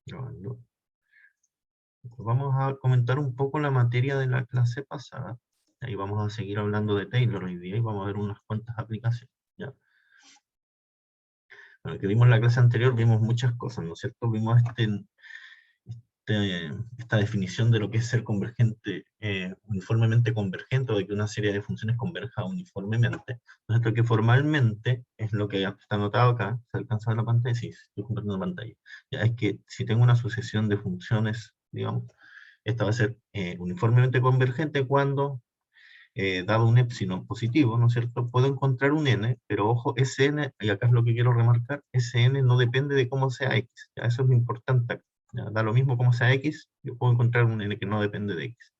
Grabando. Vamos a comentar un poco la materia de la clase pasada. Ahí vamos a seguir hablando de Taylor hoy día y vamos a ver unas cuantas aplicaciones. ¿Ya? Bueno, que vimos en la clase anterior, vimos muchas cosas, ¿no es cierto? Vimos esta definición de lo que es ser convergente, uniformemente convergente, o de que una serie de funciones converja uniformemente. ¿No es cierto? Que formalmente es lo que está anotado acá. ¿Se alcanza a ver la pantalla? Sí, estoy compartiendo pantalla. Ya, es que si tengo una sucesión de funciones, digamos, esta va a ser uniformemente convergente cuando, dado un epsilon positivo, ¿no es cierto?, puedo encontrar un n, pero ojo, ese n, y acá es lo que quiero remarcar, ese n no depende de cómo sea x, ¿ya? Eso es lo importante, ¿ya? Da lo mismo cómo sea x, yo puedo encontrar un n que no depende de x,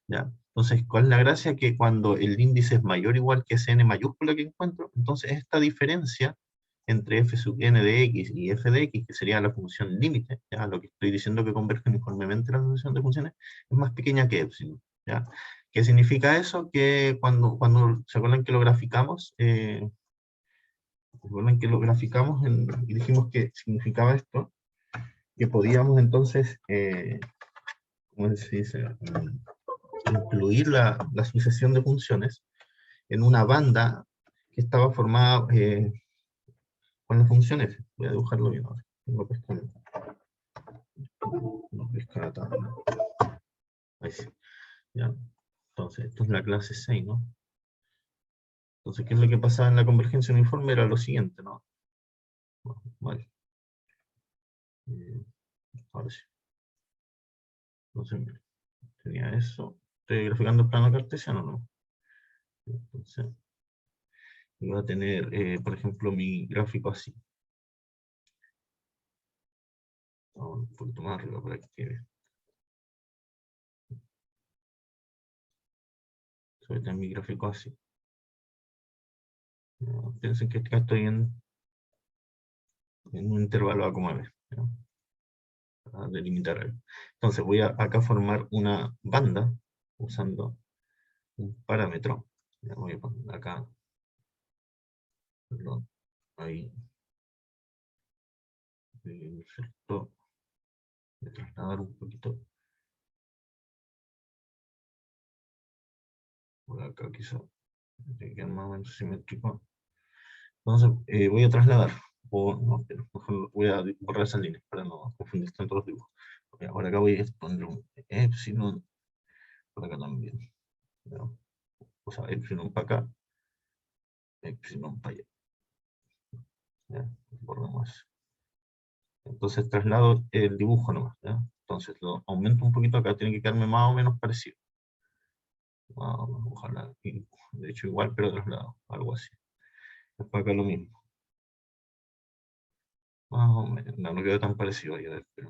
¿ya? Entonces, ¿cuál es la gracia? Que cuando el índice es mayor o igual que ese n mayúscula que encuentro, entonces esta diferencia entre f sub n de x y f de x, que sería la función límite, ¿ya? Lo que estoy diciendo que converge uniformemente la sucesión de funciones, es más pequeña que epsilon, ¿ya? ¿Qué significa eso? Que cuando ¿se acuerdan que lo graficamos? ¿Recuerdan que lo graficamos y dijimos que significaba esto? Que podíamos entonces, ¿cómo se dice? Incluir la sucesión de funciones en una banda que estaba formada con las funciones. Voy a dibujarlo bien ahora. Tengo que estar, no pescar tanto. Ahí sí. ¿Ya? Entonces, esto es la clase 6, ¿no? Entonces, ¿qué es lo que pasaba en la convergencia uniforme? Era lo siguiente, ¿no? Bueno, vale. Ahora sí. Entonces, mira, tenía eso. Estoy graficando el plano cartesiano, ¿no? Entonces, voy a tener, por ejemplo, mi gráfico así. Un poquito más arriba para que quede. Voy a tener mi gráfico así. Piensen que acá estoy en un intervalo A, B, ¿no? Para delimitar algo. Entonces voy a acá formar una banda usando un parámetro. Ya voy a poner acá, perdón, ahí, ¿cierto? Voy a trasladar un poquito por acá, quizá, tiene que quedar más o menos simétrico. Entonces voy a trasladar, o no, pero mejor voy a borrar esas líneas para no confundir tanto los dibujos. Ahora acá voy a poner un epsilon, por acá también, ¿no? O sea, epsilon para acá, epsilon para allá. ¿Ya? Borramos. Entonces traslado el dibujo nomás, ¿ya? Entonces lo aumento un poquito acá, tiene que quedarme más o menos parecido. Ojalá, de hecho igual, pero traslado, algo así. Después acá lo mismo. Más o menos, no quedó tan parecido ahí, a ver, pero,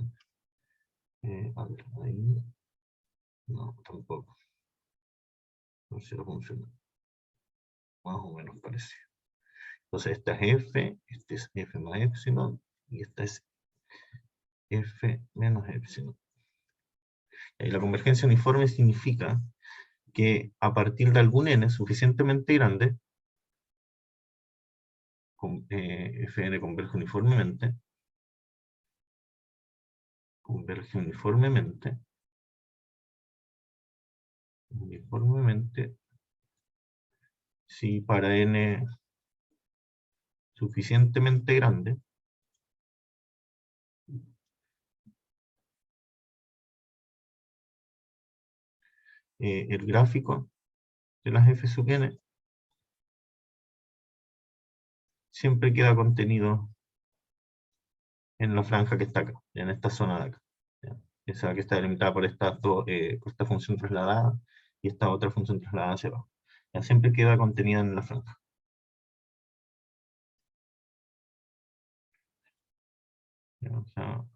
a ver, ahí, no, tampoco. No sé si lo funciona. Más o menos parecido. Entonces esta es f, este es f más epsilon, y esta es f menos epsilon. Y la convergencia uniforme significa que a partir de algún n suficientemente grande, Fn converge uniformemente, si para n suficientemente grande, el gráfico de las f sub n siempre queda contenido en la franja que está acá, en esta zona de acá. ¿Ya? Esa que está delimitada por por esta función trasladada y esta otra función trasladada hacia abajo. Ya siempre queda contenida en la franja. ¿Ya? O sea,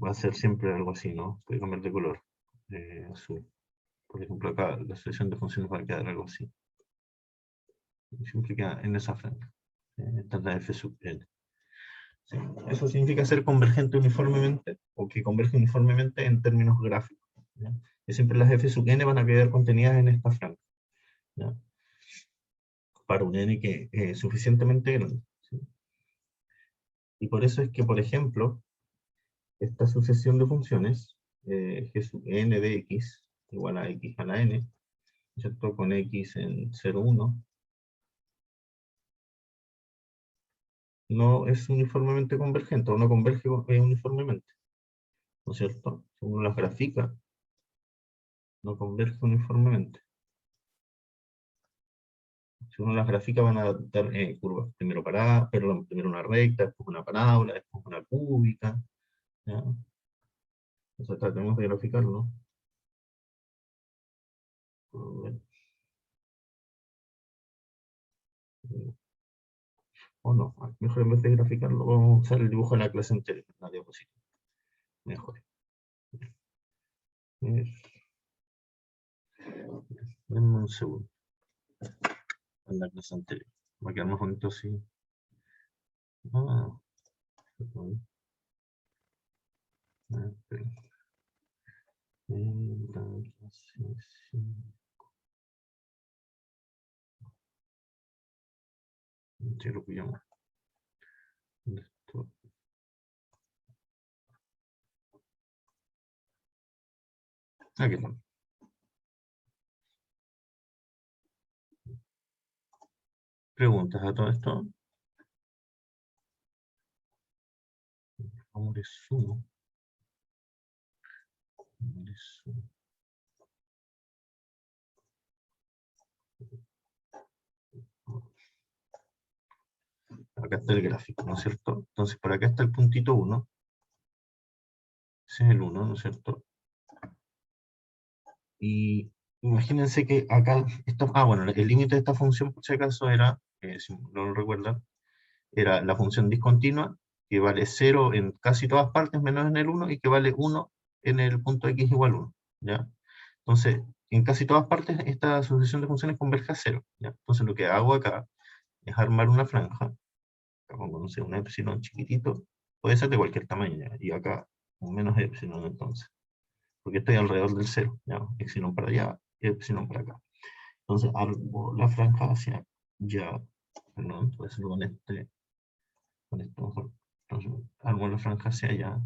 va a ser siempre algo así, ¿no? Puede cambiar de color. Azul. Por ejemplo, acá la selección de funciones va a quedar algo así. Siempre queda en esa franja. Esta es la f sub n. Sí. Eso significa ser convergente uniformemente, o que converge uniformemente en términos gráficos. ¿Ya? Que siempre las f sub n van a quedar contenidas en esta franja. ¿Ya? Para un n que es suficientemente grande. ¿Sí? Y por eso es que, por ejemplo, esta sucesión de funciones, g sub n de x igual a x a la n, ¿cierto? Con x en 0, 1, no es uniformemente convergente, o no converge uniformemente, ¿no es cierto? Según las grafica, no converge uniformemente. Si uno las grafica van a dar curvas, primero una recta, después una parábola, después una cúbica, ¿ya? Entonces tratemos de graficarlo. O no, mejor en vez de graficarlo, vamos a usar el dibujo de la clase anterior, la diapositiva. Mejor. Denme un segundo. En la clase anterior. Va a quedar más bonito así. Ah, espera. Sí, lo pillamos. Esto. Aquí está. ¿Preguntas a todo esto? Amor es uno. Amor es uno. Acá está el gráfico, ¿no es cierto? Entonces, por acá está el puntito 1. Ese es el 1, ¿no es cierto? Y imagínense que acá, bueno, el límite de esta función, por si acaso, era, si no lo recuerdan, era la función discontinua, que vale 0 en casi todas partes, menos en el 1, y que vale 1 en el punto x igual 1, ¿ya? Entonces, en casi todas partes, esta sucesión de funciones converge a 0, ¿ya? Entonces, lo que hago acá es armar una franja, acá pongo, no sé, un epsilon chiquitito, puede ser de cualquier tamaño, ¿ya? Y acá, un menos epsilon, entonces, porque estoy alrededor del 0, ¿ya? Epsilon para allá, y epsilon para acá. Entonces, armo la franja hacia ya, perdón, puede ser con esto mejor. Entonces, armo la franja hacia allá.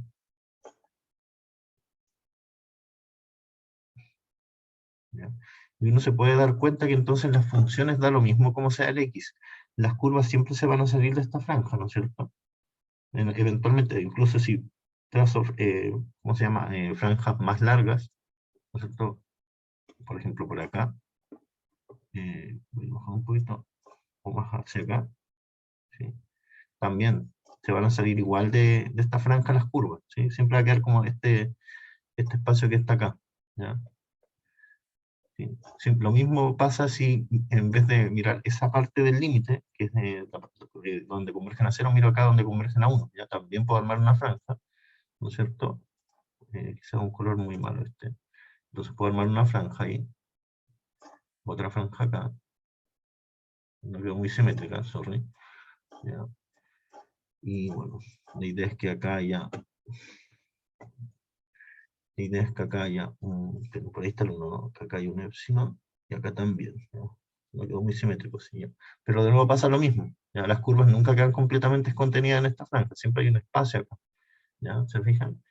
¿Ya? Y uno se puede dar cuenta que entonces las funciones da lo mismo como sea el x. Las curvas siempre se van a salir de esta franja, ¿no es cierto? Eventualmente, incluso si trazo, ¿cómo se llama? Franjas más largas, ¿no es cierto? Por ejemplo, por acá. Voy a bajar un poquito, o más hacia acá. ¿Sí? También se van a salir igual de esta franja las curvas, ¿sí? Siempre va a quedar como este espacio que está acá, ¿ya? ¿Sí? Sí, lo mismo pasa si en vez de mirar esa parte del límite, que es donde convergen a 0, miro acá donde convergen a 1, ya también puedo armar una franja, ¿no es cierto? Quizá un color muy malo este. Entonces puedo armar una franja ahí, otra franja acá, no veo muy simétrica, sorry. ¿Ya? Y bueno, la idea es que acá haya la idea es que acá haya por ahí está el 1, ¿no? Que acá hay un epsilon, y acá también, ¿no? No quedó muy simétrico, sí, ya. Pero de nuevo pasa lo mismo, ¿ya? Las curvas nunca quedan completamente contenidas en esta franja, siempre hay un espacio acá, ¿ya? ¿Se fijan?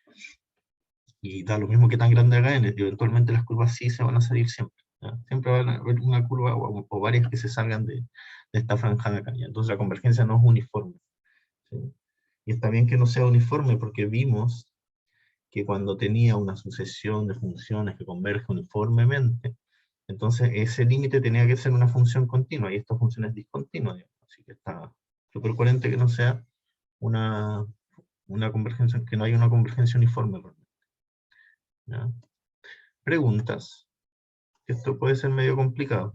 Y da lo mismo que tan grande haga n, eventualmente las curvas sí se van a salir siempre, ¿ya? Siempre va a haber una curva o varias que se salgan de esta franja de acá, ¿ya? Entonces la convergencia no es uniforme, ¿sí? Y está bien que no sea uniforme porque vimos que cuando tenía una sucesión de funciones que converge uniformemente, entonces ese límite tenía que ser una función continua, y esta función es discontinua, digamos. Así que está súper coherente que no sea una convergencia, que no haya una convergencia uniforme. ¿Ya? Preguntas. Esto puede ser medio complicado.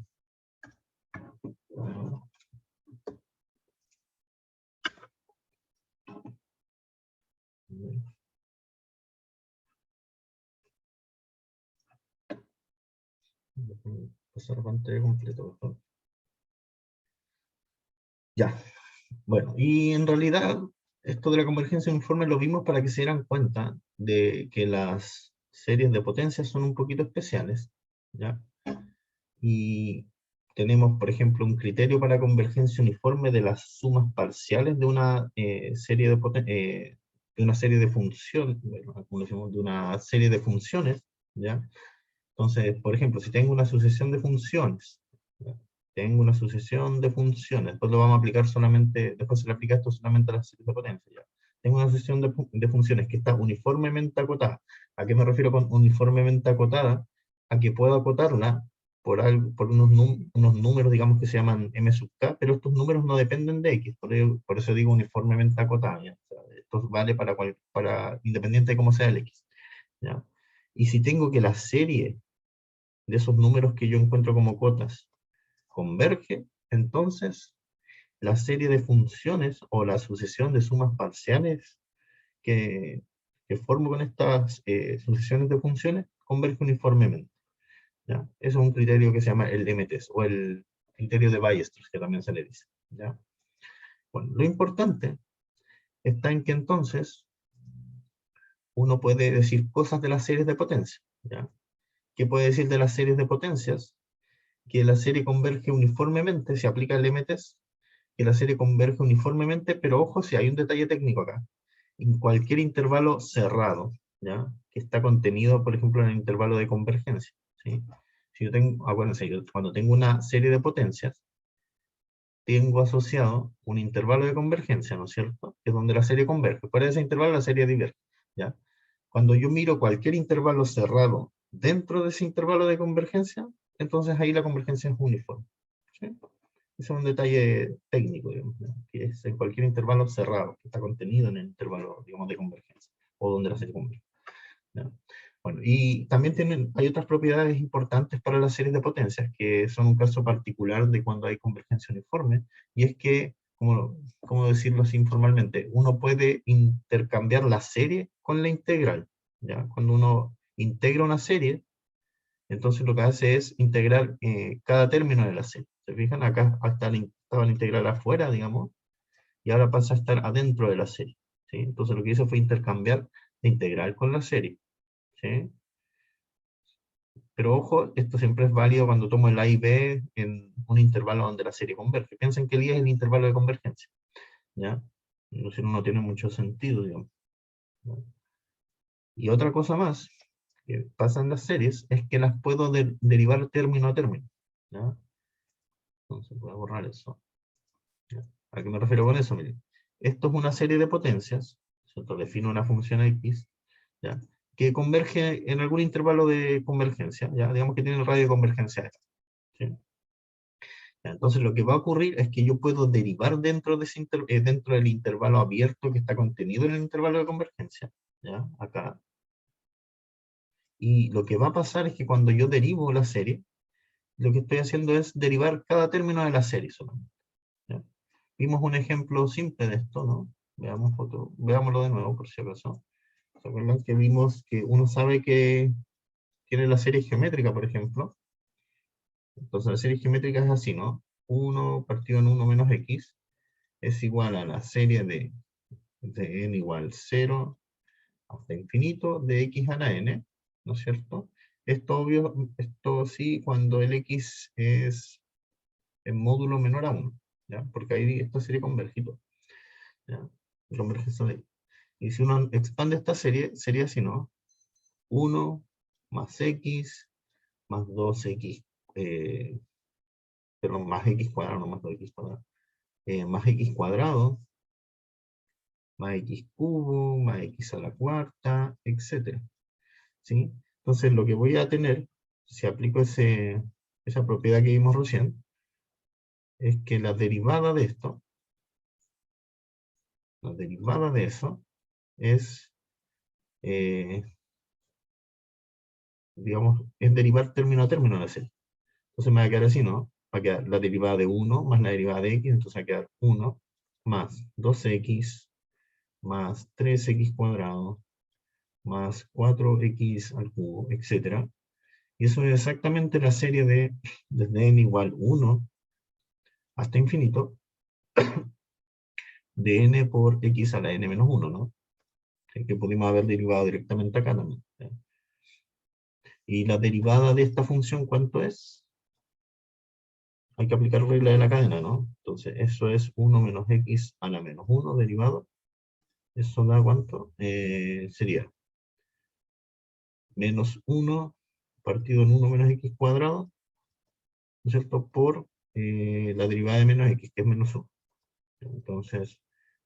Pasar pantalla completa, por favor. Ya, bueno, y en realidad esto de la convergencia uniforme lo vimos para que se dieran cuenta de que las series de potencias son un poquito especiales, ¿ya? Y tenemos, por ejemplo, un criterio para convergencia uniforme de las sumas parciales de una serie de una serie de funciones, bueno, como decimos, de una serie de funciones, ¿ya? Entonces, por ejemplo, si tengo una sucesión de funciones, ¿ya? Tengo una sucesión de funciones, después lo vamos a aplicar solamente, después se le aplica esto solamente a las series de potencia, ¿ya? Tengo una sucesión de funciones que está uniformemente acotada. ¿A qué me refiero con uniformemente acotada? A que puedo acotarla por unos números, digamos, que se llaman m sub k, pero estos números no dependen de x, por eso digo uniformemente acotada, ¿ya? O sea, esto vale para independiente de cómo sea el x, ¿ya? Y si tengo que la serie de esos números que yo encuentro como cotas converge, entonces la serie de funciones o la sucesión de sumas parciales que, que formo con estas sucesiones de funciones converge uniformemente, ¿ya? Eso es un criterio que se llama el M-test, o el criterio de Weierstrass, que también se le dice, ¿ya? Bueno, lo importante está en que entonces uno puede decir cosas de las series de potencia, ¿ya? ¿Qué puede decir de las series de potencias? Que la serie converge uniformemente, se aplica el M-test, que la serie converge uniformemente, pero ojo, si hay un detalle técnico acá, en cualquier intervalo cerrado, ¿ya? Que está contenido, por ejemplo, en el intervalo de convergencia, ¿sí? Si yo tengo, acuérdense, cuando tengo una serie de potencias, tengo asociado un intervalo de convergencia, ¿no es cierto? Que es donde la serie converge. Fuera de ese intervalo la serie diverge, ¿ya? Cuando yo miro cualquier intervalo cerrado dentro de ese intervalo de convergencia, entonces ahí la convergencia es uniforme, ¿sí? Ese es un detalle técnico, digamos, ¿no? Que es en cualquier intervalo cerrado, que está contenido en el intervalo, digamos, de convergencia, o donde la serie converge, ¿ya? Bueno, y también hay otras propiedades importantes para las series de potencias, que son un caso particular de cuando hay convergencia uniforme, y es que, como decirlo así informalmente, uno puede intercambiar la serie con la integral, ¿ya? Cuando uno integra una serie, entonces lo que hace es integrar cada término de la serie. ¿Se fijan? Acá estaba la integral afuera, digamos, y ahora pasa a estar adentro de la serie, ¿sí? Entonces lo que hizo fue intercambiar la integral con la serie, ¿sí? Pero ojo, esto siempre es válido cuando tomo el A y B en un intervalo donde la serie converge. Piensen que el I es el intervalo de convergencia, ¿ya? Si no, no tiene mucho sentido, digamos, ¿no? Y otra cosa más que pasa en las series es que las puedo derivar término a término, ¿ya? Entonces voy a borrar eso, ¿ya? ¿A qué me refiero con eso? Miren, esto es una serie de potencias, ¿cierto? Defino una función X, ¿ya? Que converge en algún intervalo de convergencia, ¿ya? Digamos que tiene el radio de convergencia, ¿sí? Entonces lo que va a ocurrir es que yo puedo derivar dentro del intervalo abierto que está contenido en el intervalo de convergencia, ¿ya? Acá. Y lo que va a pasar es que cuando yo derivo la serie, lo que estoy haciendo es derivar cada término de la serie solamente, ¿ya? Vimos un ejemplo simple de esto, ¿no? Veámoslo de nuevo por si acaso. ¿Se acuerdan que vimos que uno sabe que tiene la serie geométrica, por ejemplo? Entonces la serie geométrica es así, ¿no? 1 partido en 1 menos x es igual a la serie de n igual 0 hasta infinito de x a la n, ¿no es cierto? Esto obvio, esto sí cuando el x es en módulo menor a 1, ¿ya? Porque ahí esta serie converge, ¿ya? Converge solo ahí. Y si uno expande esta serie, sería así, ¿no? 1 más x más 2x, perdón, más x cuadrado, no más 2x cuadrado, más x cuadrado, más x cubo, más x a la cuarta, etc. ¿Sí? Entonces lo que voy a tener, si aplico esa propiedad que vimos recién, es que la derivada de esto, la derivada de eso, es, eh, digamos, es derivar término a término de la serie. Entonces me va a quedar así, ¿no? Va a quedar la derivada de 1 más la derivada de x, entonces va a quedar 1 más 2x más 3x cuadrado más 4x al cubo, etc. Y eso es exactamente la serie desde n igual 1 hasta infinito, de n por x a la n menos 1, ¿no? Que pudimos haber derivado directamente acá también, ¿sí? Y la derivada de esta función, ¿cuánto es? Hay que aplicar regla de la cadena, ¿no? Entonces, eso es 1 menos x a la menos 1 derivado Eso da ¿cuánto? Sería menos 1 partido en 1 menos x cuadrado, ¿no es cierto? Por la derivada de menos x, que es menos 1. Entonces,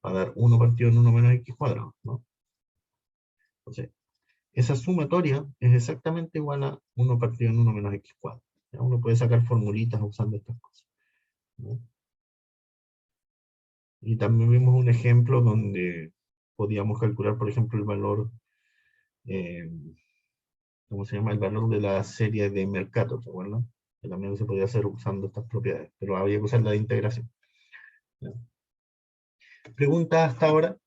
va a dar 1 partido en 1 menos x cuadrado, ¿no? Entonces, esa sumatoria es exactamente igual a 1 partido en 1 menos x cuadrado. ¿Ya? Uno puede sacar formulitas usando estas cosas, ¿no? Y también vimos un ejemplo donde podíamos calcular, por ejemplo, el valor, eh, ¿cómo se llama? El valor de la serie de Mercator, ¿se acuerdan? Que también se podía hacer usando estas propiedades, pero había que usar la de integración. ¿Ya? ¿Preguntas hasta ahora?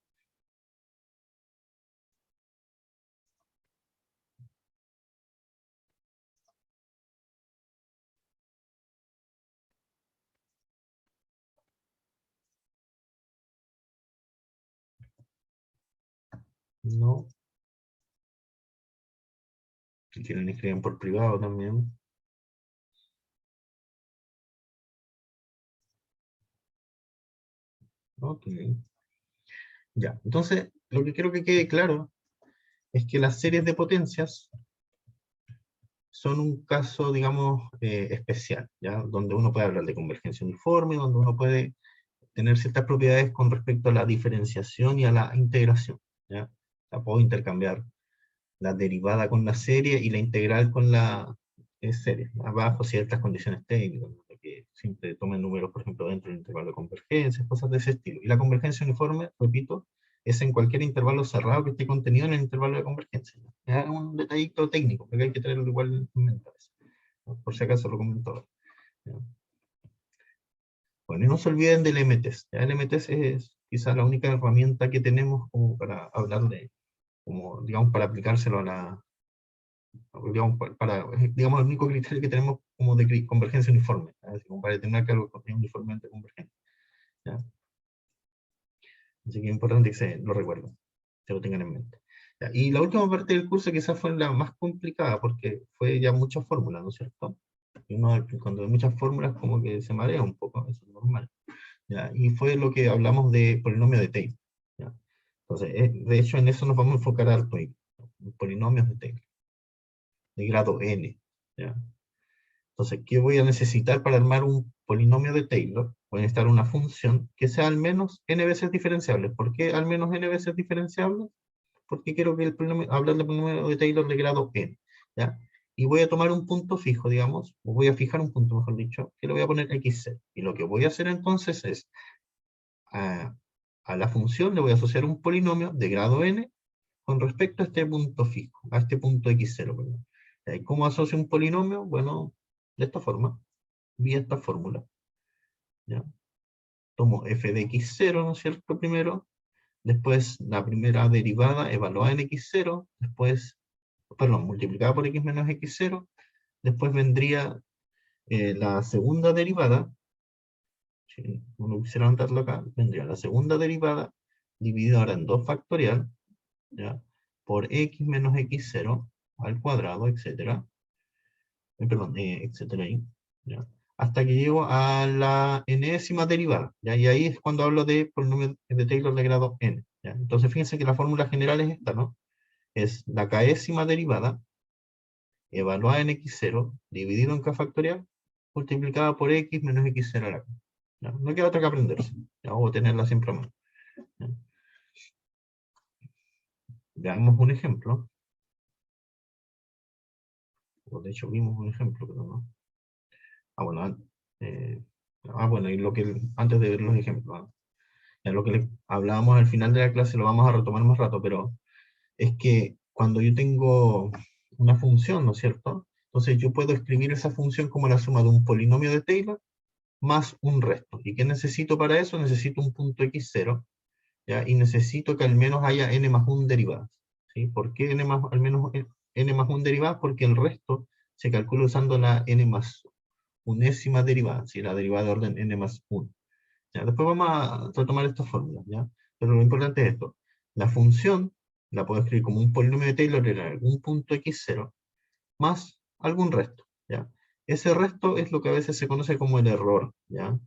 No. Si quieren escriben por privado también. Ok. Ya, entonces lo que quiero que quede claro es que las series de potencias son un caso, digamos, especial, ¿ya? Donde uno puede hablar de convergencia uniforme, donde uno puede tener ciertas propiedades con respecto a la diferenciación y a la integración, ¿ya? O sea, puedo intercambiar la derivada con la serie y la integral con la serie, abajo ciertas condiciones técnicas, ¿no? Que siempre tomen números, por ejemplo, dentro del intervalo de convergencia, cosas de ese estilo. Y la convergencia uniforme, repito, es en cualquier intervalo cerrado que esté contenido en el intervalo de convergencia, ¿no? Es un detallito técnico, porque hay que tenerlo igual en mente, ¿no? Por si acaso lo comento. ¿No? Bueno, y no se olviden del MTES. El MTES es quizá la única herramienta que tenemos como para hablar de, como, digamos, para aplicárselo a la, digamos, digamos, el único criterio que tenemos como de convergencia uniforme, ¿ya? Así como para determinar que algo es uniformemente convergente, ¿ya? Así que es importante que se lo recuerden, que lo tengan en mente. ¿Ya? Y la última parte del curso quizás fue la más complicada, porque fue ya muchas fórmulas, ¿no es cierto? Y uno, cuando hay muchas fórmulas, como que se marea un poco, eso es normal. ¿Ya? Y fue lo que hablamos de polinomio de Taylor, ¿ya? Entonces, de hecho, en eso nos vamos a enfocar harto hoy, en polinomios de Taylor, de grado n, ¿ya? Entonces, ¿qué voy a necesitar para armar un polinomio de Taylor? Voy a necesitar una función que sea al menos n veces diferenciable. ¿Por qué al menos n veces diferenciable? Porque quiero que el polinomio, hablar del polinomio de Taylor de grado n, ¿ya? Y voy a tomar un punto fijo, digamos, o voy a fijar un punto, mejor dicho, que le voy a poner x0. Y lo que voy a hacer entonces es, a, a la función le voy a asociar un polinomio de grado n con respecto a este punto fijo, a este punto x0, perdón. ¿Y cómo asocio un polinomio? Bueno, de esta forma, vía esta fórmula, ¿ya? Tomo f de x0, ¿no es cierto? Primero, después la primera derivada evaluada en x0, después, perdón, multiplicada por x menos x0, después vendría la segunda derivada, si uno quisiera anotarlo acá, vendría la segunda derivada, dividida ahora en 2 factorial, ¿ya? Por x menos x0 al cuadrado, etcétera, perdón, etcétera ahí, ¿ya? Hasta que llego a la enésima derivada, ¿ya? Y ahí es cuando hablo de polinomio de Taylor de grado n, ¿ya? Entonces fíjense que la fórmula general es esta, ¿no? Es la késima derivada evaluada en x0 dividido en k factorial multiplicada por x menos x0 a la k. ¿Ya? No queda otra que aprenderse, ¿ya? O tenerla siempre a mano, ¿ya? Veamos un ejemplo, o de hecho vimos un ejemplo, pero no. Ah, bueno, eh, bueno, y lo que, antes de ver los ejemplos, ¿ah? Ya lo que hablábamos al final de la clase lo vamos a retomar más rato, pero es que cuando yo tengo una función, ¿no es cierto? Entonces yo puedo escribir esa función como la suma de un polinomio de Taylor más un resto. ¿Y qué necesito para eso? Necesito un punto x0, ¿ya? Y necesito que al menos haya n más 1 derivadas, ¿sí? ¿Por qué n más, al menos n más 1 derivadas? Porque el resto se calcula usando la n más unésima derivada, ¿sí? La derivada de orden n más 1. ¿Ya? Después vamos a retomar esta fórmula, ¿ya? Pero lo importante es esto. La función la puedo escribir como un polinomio de Taylor en algún punto x0 más algún resto, ¿ya? Ese resto es lo que a veces se conoce como el error, ¿ya?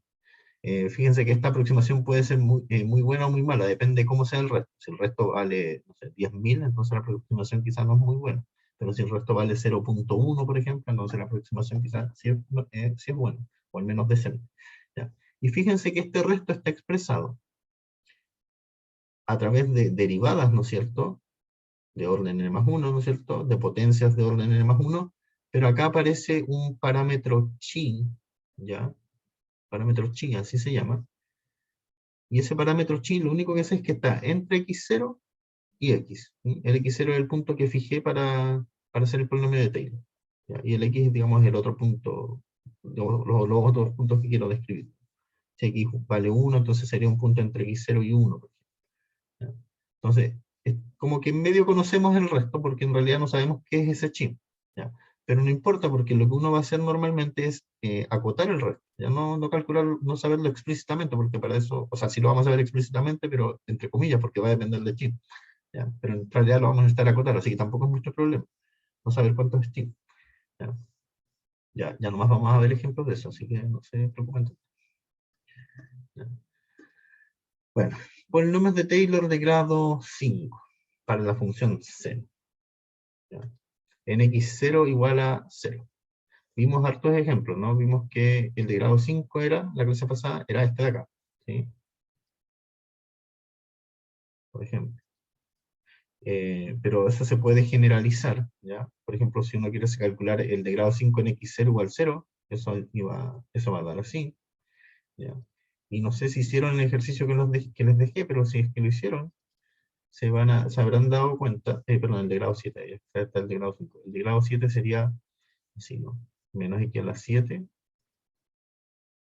Fíjense que esta aproximación puede ser muy buena o muy mala, depende de cómo sea el resto. Si el resto vale, no sé, 10.000, entonces la aproximación quizás no es muy buena. Pero si el resto vale 0.1, por ejemplo, entonces la aproximación quizás sí es buena, o al menos decente. ¿Ya? Y fíjense que este resto está expresado a través de derivadas, ¿no es cierto?, de orden n más 1, ¿no es cierto?, de potencias de orden n más 1, pero acá aparece un parámetro chi, ¿ya? Parámetro chi, así se llama. Y ese parámetro chi lo único que hace es que está entre x0 y x. ¿Sí? El x0 es el punto que fijé para hacer el polinomio de Taylor. ¿Ya? Y el x, digamos, es el otro punto, los otros puntos que quiero describir. Si x vale 1, entonces sería un punto entre x0 y 1. Por ejemplo. ¿Ya? Entonces, es como que en medio conocemos el resto, porque en realidad no sabemos qué es ese chi. ¿Ya? Pero no importa, porque lo que uno va a hacer normalmente es acotar el resto. Ya no calcular, no saberlo explícitamente, porque para eso, o sea, sí lo vamos a ver explícitamente, pero entre comillas, porque va a depender del chi. ¿Ya? Pero en realidad lo vamos a necesitar acotar, así que tampoco es mucho problema no saber cuánto es chi. ¿Ya? Ya nomás vamos a ver ejemplos de eso, así que no se preocupen. ¿Ya? Bueno, polinomios de Taylor de grado 5 para la función seno. ¿Ya? En x0 igual a 0. Vimos hartos ejemplos, ¿no? Vimos que el de grado 5 era, la clase pasada, era este de acá, ¿sí? Por ejemplo. Pero eso se puede generalizar, ¿ya? Por ejemplo, si uno quiere calcular el de grado 5 en x0 igual 0, eso va a dar así, ¿ya? Y no sé si hicieron el ejercicio que les dejé, pero si es que lo hicieron, se habrán dado cuenta, perdón, el de grado 7, ahí está el de grado 5. El de grado 7 sería así, ¿no? Menos x a la 7,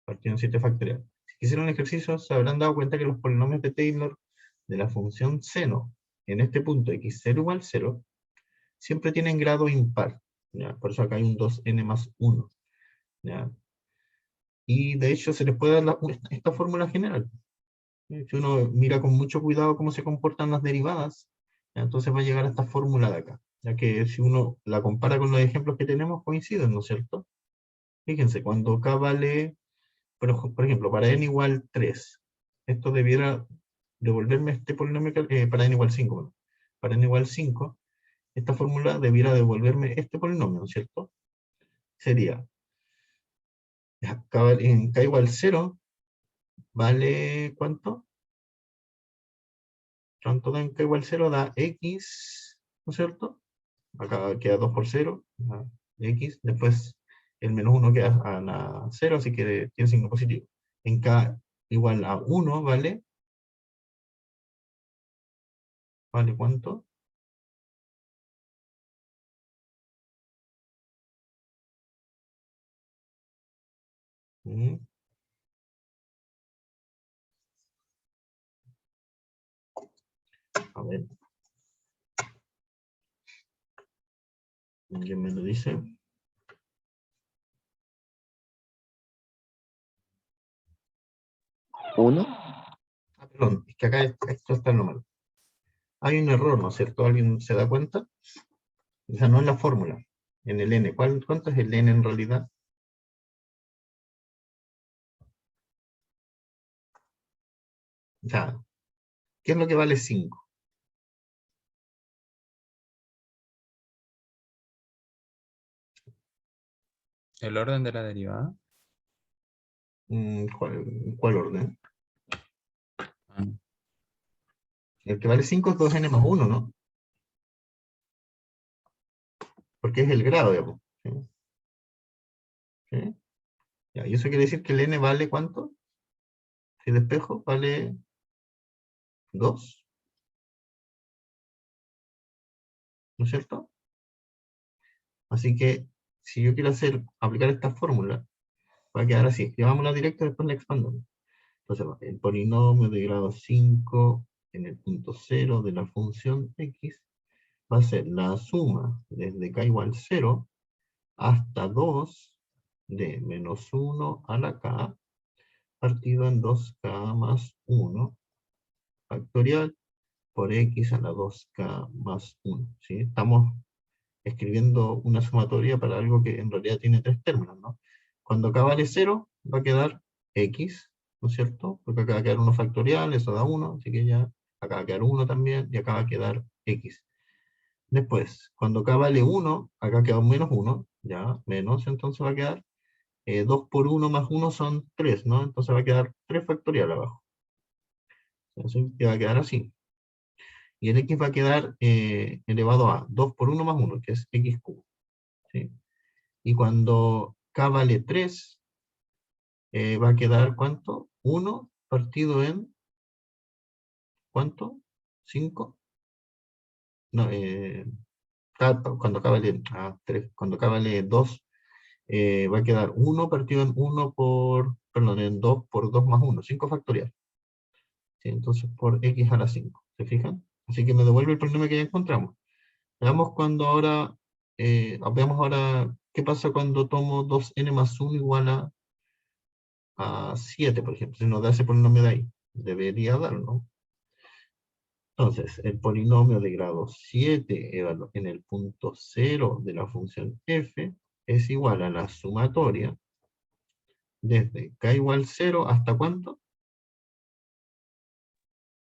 partido en 7 factorial. Si hicieron el ejercicio, se habrán dado cuenta que los polinomios de Taylor de la función seno, en este punto x0 igual 0, siempre tienen grado impar. ¿Ya? Por eso acá hay un 2n más 1. ¿Ya? Y de hecho se les puede dar esta fórmula general. Si uno mira con mucho cuidado cómo se comportan las derivadas, ¿ya? Entonces va a llegar a esta fórmula de acá. Ya que si uno la compara con los ejemplos que tenemos, coinciden, ¿no es cierto? Fíjense, cuando k vale, por ejemplo, para n igual 3, esto debiera devolverme este polinomio para n igual 5. Bueno, para n igual 5, esta fórmula debiera devolverme este polinomio, ¿no es cierto? Sería, en k igual 0, vale, ¿cuánto? ¿Cuánto da en k igual 0? Da x, ¿no es cierto? Acá queda 2 por 0, x, después el menos 1 queda a la 0, así que tiene signo positivo. En k igual a 1, ¿vale? ¿Vale cuánto? Mm, a ver, ¿quién me lo dice? ¿Uno? Perdón, es que acá esto está normal. Hay un error, ¿no es cierto? ¿Alguien se da cuenta? O sea, no en la fórmula, en el n. ¿Cuánto es el n en realidad? O sea, ¿qué es lo que vale 5? ¿El orden de la derivada? ¿Cuál orden? Ah, El que vale 5 es 2n más 1, ¿no? Porque es el grado, digamos. ¿Sí? ¿Sí? Ya, y eso quiere decir que el n vale ¿cuánto? Si despejo vale 2, ¿no es cierto? Así que si yo quiero aplicar esta fórmula, va a quedar así. Escribámosla directa y después la expandamos. Entonces, el polinomio de grado 5 en el punto 0 de la función x va a ser la suma desde k igual 0 hasta 2 de menos 1 a la k partido en 2k más 1 factorial por x a la 2k más 1. ¿Sí? Estamos escribiendo una sumatoria para algo que en realidad tiene tres términos, ¿no? Cuando k vale 0, va a quedar x, ¿no es cierto? Porque acá va a quedar 1 factorial, eso da 1, así que ya, acá va a quedar 1 también, y acá va a quedar x. Después, cuando acá vale 1, acá queda un menos 1, ya, menos, entonces va a quedar 2 por 1 más 1 son 3, ¿no? Entonces va a quedar 3 factorial abajo. Entonces va a quedar así. Y el x va a quedar elevado a 2 por 1 más 1, que es x cubo. ¿Sí? Y cuando k vale 3, va a quedar ¿cuánto? 1 partido en, ¿cuánto? 5. No, cuando k vale 3, cuando k vale 2, va a quedar 1 partido en 1 por, perdón, en 2 por 2 más 1, 5 factorial. ¿Sí? Entonces por x a la 5, ¿se fijan? Así que me devuelve el polinomio que ya encontramos. Veamos cuando ahora, veamos ahora qué pasa cuando tomo 2n más 1 igual a 7, por ejemplo. Si nos da ese polinomio de ahí, debería dar, ¿no? Entonces, el polinomio de grado 7 en el punto 0 de la función f es igual a la sumatoria desde k igual 0 hasta ¿cuánto?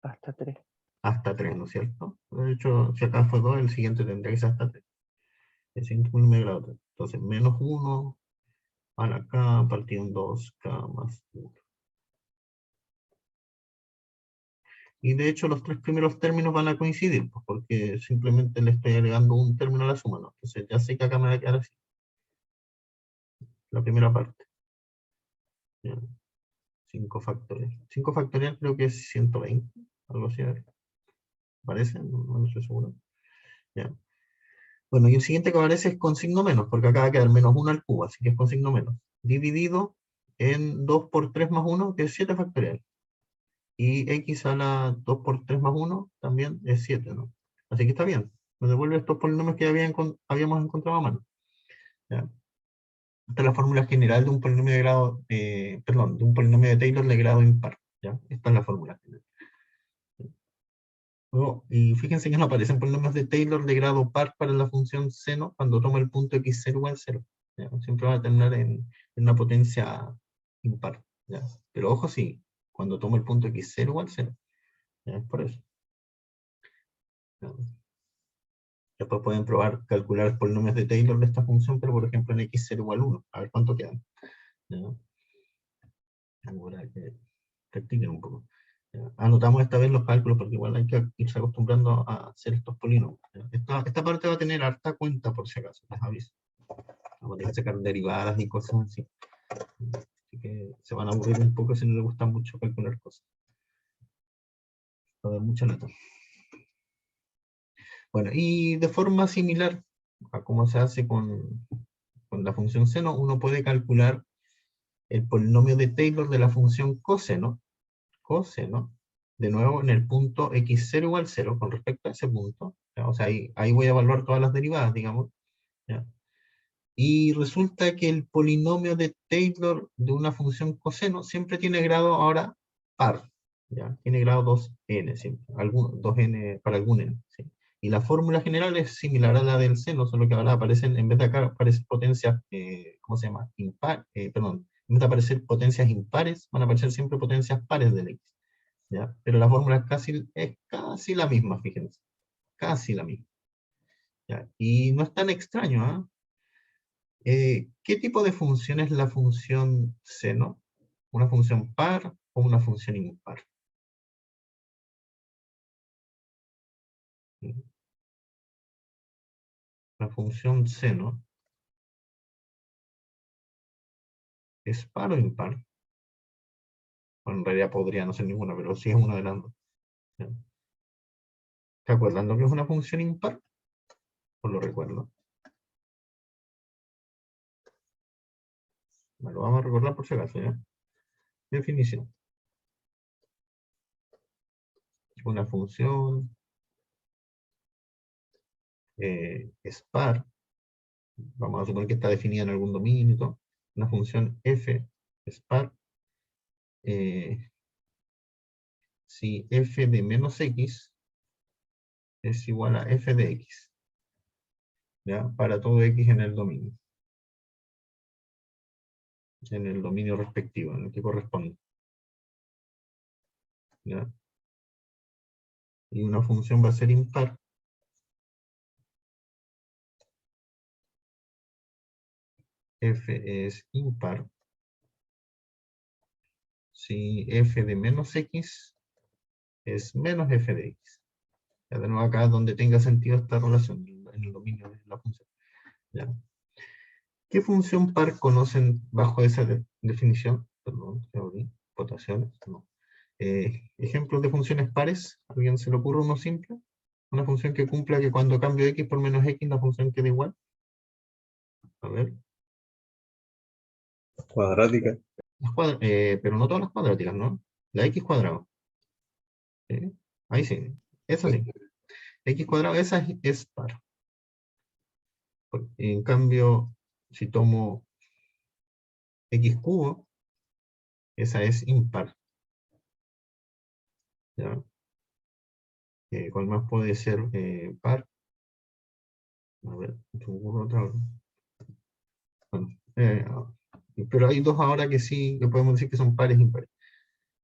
Hasta 3. Hasta 3, ¿no es cierto? De hecho, si acá fue 2, el siguiente tendría que ser hasta 3. El siguiente polinomio de grado 3. Entonces, menos 1 a la k partido en 2k más 1. Y de hecho los tres primeros términos van a coincidir, pues, porque simplemente le estoy agregando un término a la suma, ¿no? Entonces ya sé que acá me va a quedar así, la primera parte. Ya. 5 factorial. 5 factorial creo que es 120, algo así, a ver. ¿Parece? No estoy seguro. Ya. Bueno, y el siguiente que aparece es con signo menos, porque acá va a quedar menos 1 al cubo, así que es con signo menos. Dividido en 2 por 3 más 1, que es 7 factorial. Y x a la 2 por 3 más 1 también es 7, ¿no? Así que está bien. Me devuelve estos polinomios que habíamos encontrado a mano. ¿Ya? Esta es la fórmula general de un polinomio de grado, perdón, de un polinomio de Taylor de grado impar. ¿Ya? Esta es la fórmula general. Luego, y fíjense que no aparecen polinomios de Taylor de grado par para la función seno cuando toma el punto x0 igual 0. ¿Ya? Siempre va a terminar en una potencia impar. ¿Ya? Pero ojo, sí, cuando tomo el punto x0 igual 0. ¿Ya? Es por eso. ¿Ya? Después pueden probar calcular polinomios de Taylor de esta función, pero por ejemplo en x0 igual 1. A ver cuánto quedan. ¿Ya? Ahora que practiquen un poco. ¿Ya? Anotamos esta vez los cálculos porque igual hay que irse acostumbrando a hacer estos polinomios. ¿Ya? Esta parte va a tener harta cuenta por si acaso, les aviso. Vamos a tener que sacar derivadas y cosas así. Así que se van a aburrir un poco si no les gusta mucho calcular cosas. Va a dar mucha nota. Bueno, y de forma similar a cómo se hace con la función seno, uno puede calcular el polinomio de Taylor de la función coseno, de nuevo en el punto x0 igual 0, con respecto a ese punto, ¿ya? O sea, ahí voy a evaluar todas las derivadas, digamos, ¿ya? Y resulta que el polinomio de Taylor de una función coseno siempre tiene grado ahora par, ¿ya? Tiene grado 2n, siempre, 2n para algún n, ¿sí? Y la fórmula general es similar a la del seno, solo que ahora aparecen, en vez de acá, aparecen potencias, ¿cómo se llama? Perdón, en vez de aparecer potencias impares, van a aparecer siempre potencias pares del x, ¿ya? Pero la fórmula es casi la misma, fíjense, casi la misma, ¿ya? Y no es tan extraño, ¿ah? ¿Qué tipo de función es la función seno? ¿Una función par o una función impar? La función seno es par o impar. Bueno, en realidad podría no ser ninguna, pero sí es una de las dos. ¿Ya? ¿Se acuerdan lo que es una función impar? Os lo recuerdo. Me lo vamos a recordar por si acaso, ¿ya? Definición. Una función es par. Vamos a suponer que está definida en algún dominio y todo. Una función f es par. Si f de menos x es igual a f de x, ¿ya? Para todo x en el dominio respectivo, en el que corresponde. ¿ya? Y una función va a ser impar. F es impar. Si f de menos x es menos f de x. Ya tenemos acá donde tenga sentido esta relación, en el dominio de la función. ¿Ya? ¿Qué función par conocen bajo esa definición? Perdón, votaciones, no. Ejemplos de funciones pares, ¿a alguien se le ocurre uno simple? Una función que cumpla que cuando cambio x por menos x, la función queda igual. A ver. Cuadrática. Pero no todas las cuadráticas, ¿no? La x cuadrado. ¿Sí? Ahí sí. Esa sí. X cuadrado, esa es par. En cambio, si tomo x cubo, esa es impar. ¿Ya? ¿Cuál más puede ser par? A ver, tengo otra. Bueno, pero hay dos ahora que sí, que podemos decir que son pares e impares.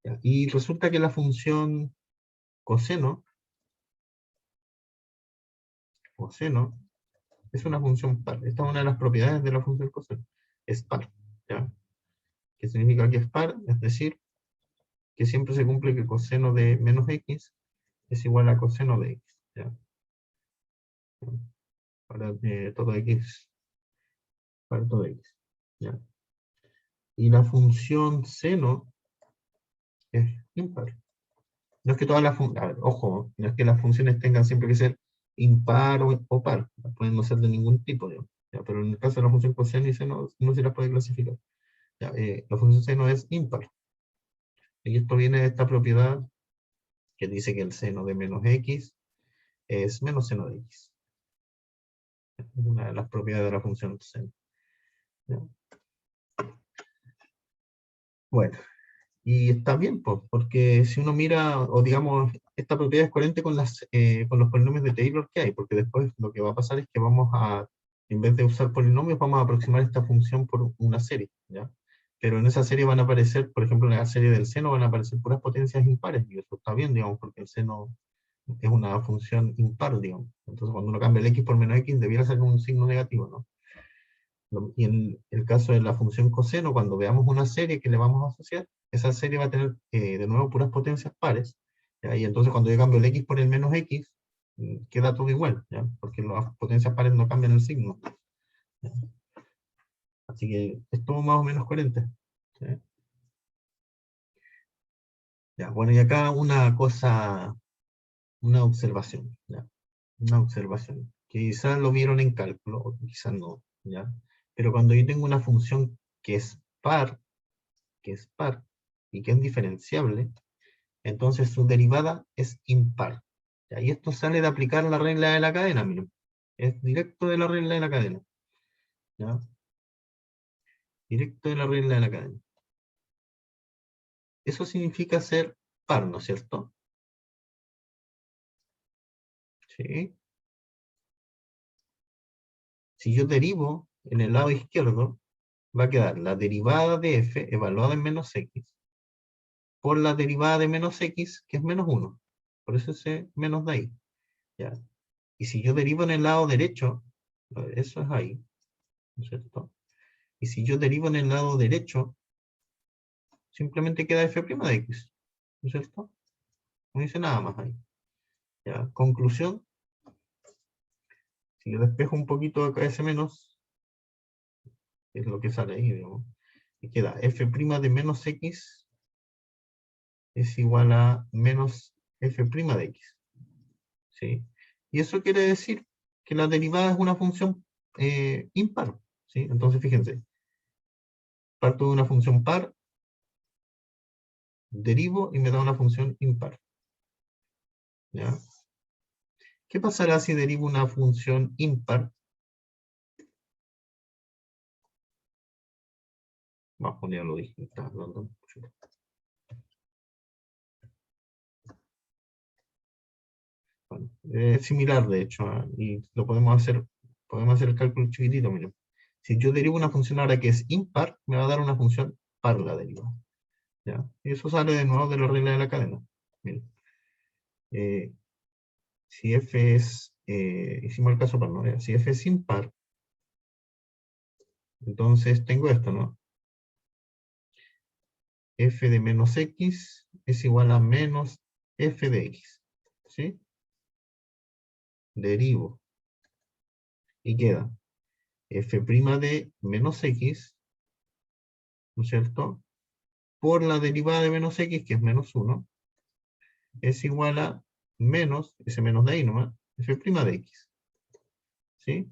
¿Ya? Y resulta que la función coseno es una función par. Esta es una de las propiedades de la función coseno. Es par. ¿Ya? ¿Qué significa que es par? Es decir, que siempre se cumple que coseno de menos x es igual a coseno de x. ¿Ya? Para todo x. Para todo x. ¿Ya? Y la función seno es impar. No es que todas las funciones, ojo, no es que las funciones tengan siempre que ser impar o par, pueden no ser de ningún tipo, digamos, ¿ya? Pero en el caso de la función coseno y seno, no se las puede clasificar. ¿Ya? La función seno es impar. Y esto viene de esta propiedad que dice que el seno de menos x es menos seno de x. Es una de las propiedades de la función seno. ¿Ya? Bueno, y está bien, pues, porque si uno mira, o digamos, esta propiedad es coherente con con los polinomios de Taylor que hay, porque después lo que va a pasar es que vamos a, en vez de usar polinomios, vamos a aproximar esta función por una serie, ¿ya? Pero en esa serie van a aparecer, por ejemplo, en la serie del seno van a aparecer puras potencias impares, y eso está bien, digamos, porque el seno es una función impar, digamos. Entonces, cuando uno cambia el x por menos x, debiera ser un signo negativo, ¿no? Y en el caso de la función coseno, cuando veamos una serie que le vamos a asociar, esa serie va a tener de nuevo puras potencias pares, ¿ya? Y entonces cuando yo cambio el x por el menos x, queda todo igual, ¿ya? Porque las potencias pares no cambian el signo, ¿ya? Así que es todo más o menos coherente, ¿sí? Ya, bueno, y acá una cosa, una observación, ¿ya? Una observación, que quizás lo vieron en cálculo, o quizás no, ¿ya? Pero cuando yo tengo una función que es par, y que es diferenciable, entonces su derivada es impar. ¿Ya? Y esto sale de aplicar la regla de la cadena, miren. Es directo de la regla de la cadena. ¿Ya? Directo de la regla de la cadena. Eso significa ser par, ¿no es cierto? ¿Sí? Si yo derivo en el lado izquierdo, va a quedar la derivada de f evaluada en menos x por la derivada de menos x, que es menos 1. Por eso ese menos de ahí. ¿Ya? Y si yo derivo en el lado derecho, eso es ahí, ¿no es cierto? Y si yo derivo en el lado derecho, simplemente queda f' de x, ¿no es cierto? No dice nada más ahí. ¿Ya? Conclusión, si yo despejo un poquito acá ese menos, es lo que sale ahí, digamos, y queda f' de menos x es igual a menos f' de x. ¿Sí? Y eso quiere decir que la derivada es una función impar. ¿Sí? Entonces fíjense, parto de una función par, derivo y me da una función impar. ¿Ya? ¿Qué pasará si derivo una función impar? Vamos a poner lo dije, estaba hablando mucho. Bueno, es similar de hecho, y lo podemos hacer el cálculo chiquitito, miren. Si yo derivo una función ahora que es impar, me va a dar una función par la derivada. ¿Ya? Y eso sale de nuevo de la regla de la cadena. Miren, si f es, hicimos el caso par, ¿no? Si f es impar, entonces tengo esto, ¿no? F de menos x es igual a menos f de x, ¿sí? Derivo. Y queda f' de menos x, ¿no es cierto? Por la derivada de menos x, que es menos 1, es igual a menos, ese menos de ahí nomás, f' de x, ¿sí?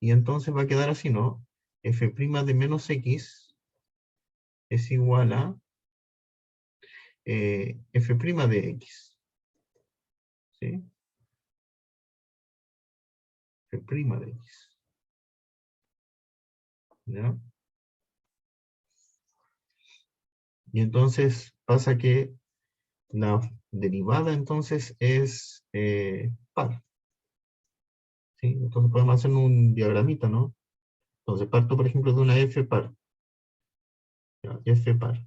Y entonces va a quedar así, ¿no? F' de menos x es igual a f' de x, ¿sí? F' de x, ¿ya? Y entonces pasa que la derivada entonces es par, ¿sí? Entonces podemos hacer un diagramita, ¿no? Entonces parto, por ejemplo, de una f par, ¿ya? F par.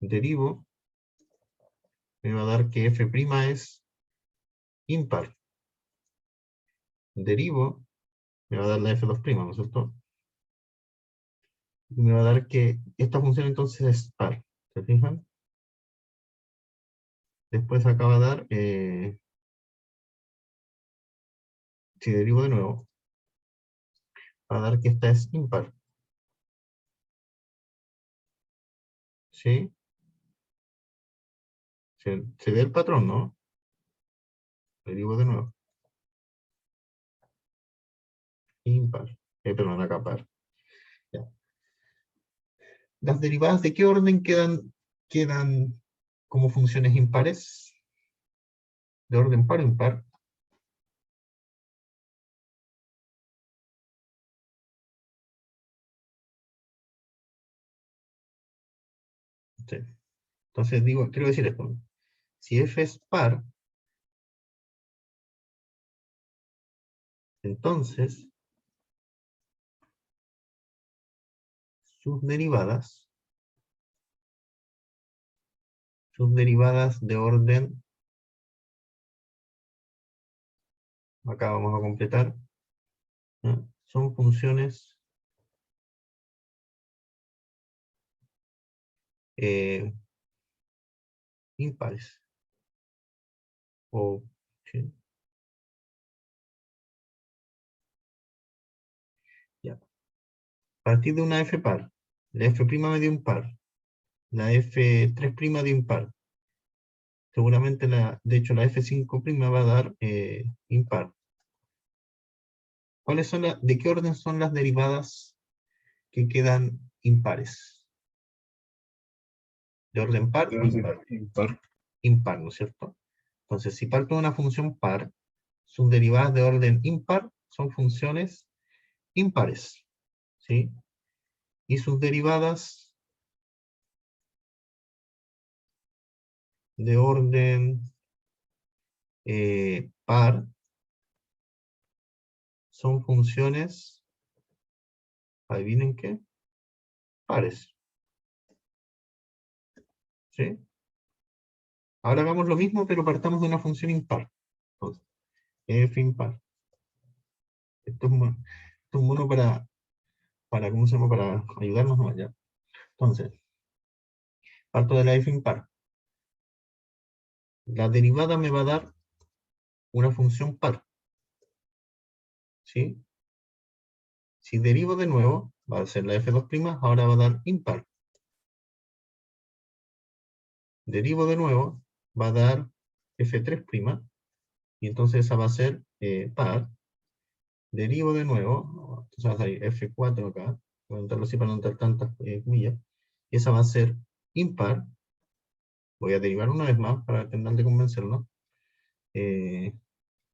Derivo, me va a dar que f' es impar. Derivo, me va a dar la f2', ¿no es cierto? Y me va a dar que esta función entonces es par, ¿se fijan? Después acá va a dar, si derivo de nuevo, va a dar que esta es impar, ¿sí? Se ve el patrón, ¿no? Derivo de nuevo. Impar. Perdón, acá par. Ya. ¿Las derivadas de qué orden quedan como funciones impares? ¿De orden par o impar? Sí. Entonces quiero decir esto, ¿no? Si f es par, entonces sus derivadas de orden, acá vamos a completar, ¿no? Son funciones impares. O, ¿sí? Ya. A partir de una f par, la f' de un par, la f3' de un par, seguramente de hecho la f5' va a dar impar. ¿De qué orden son las derivadas que quedan impares? ¿De orden par o impar? Impar. Impar, ¿no es cierto? Entonces, si parto de una función par, sus derivadas de orden impar son funciones impares, ¿sí? Y sus derivadas de orden par son funciones, adivinen qué, pares, ¿sí? Ahora hagamos lo mismo, pero partamos de una función impar. Entonces, f impar. Esto es bueno ¿cómo se llama? Para ayudarnos más, ¿ya? Entonces, parto de la f impar. La derivada me va a dar una función par, ¿sí? Si derivo de nuevo, va a ser la f2', ahora va a dar impar. Derivo de nuevo, va a dar f3', y entonces esa va a ser par. Derivo de nuevo, entonces va a salir f4 acá, voy a anotarlo así para no anotar tantas comillas, y esa va a ser impar. Voy a derivar una vez más para terminar de convencerlo.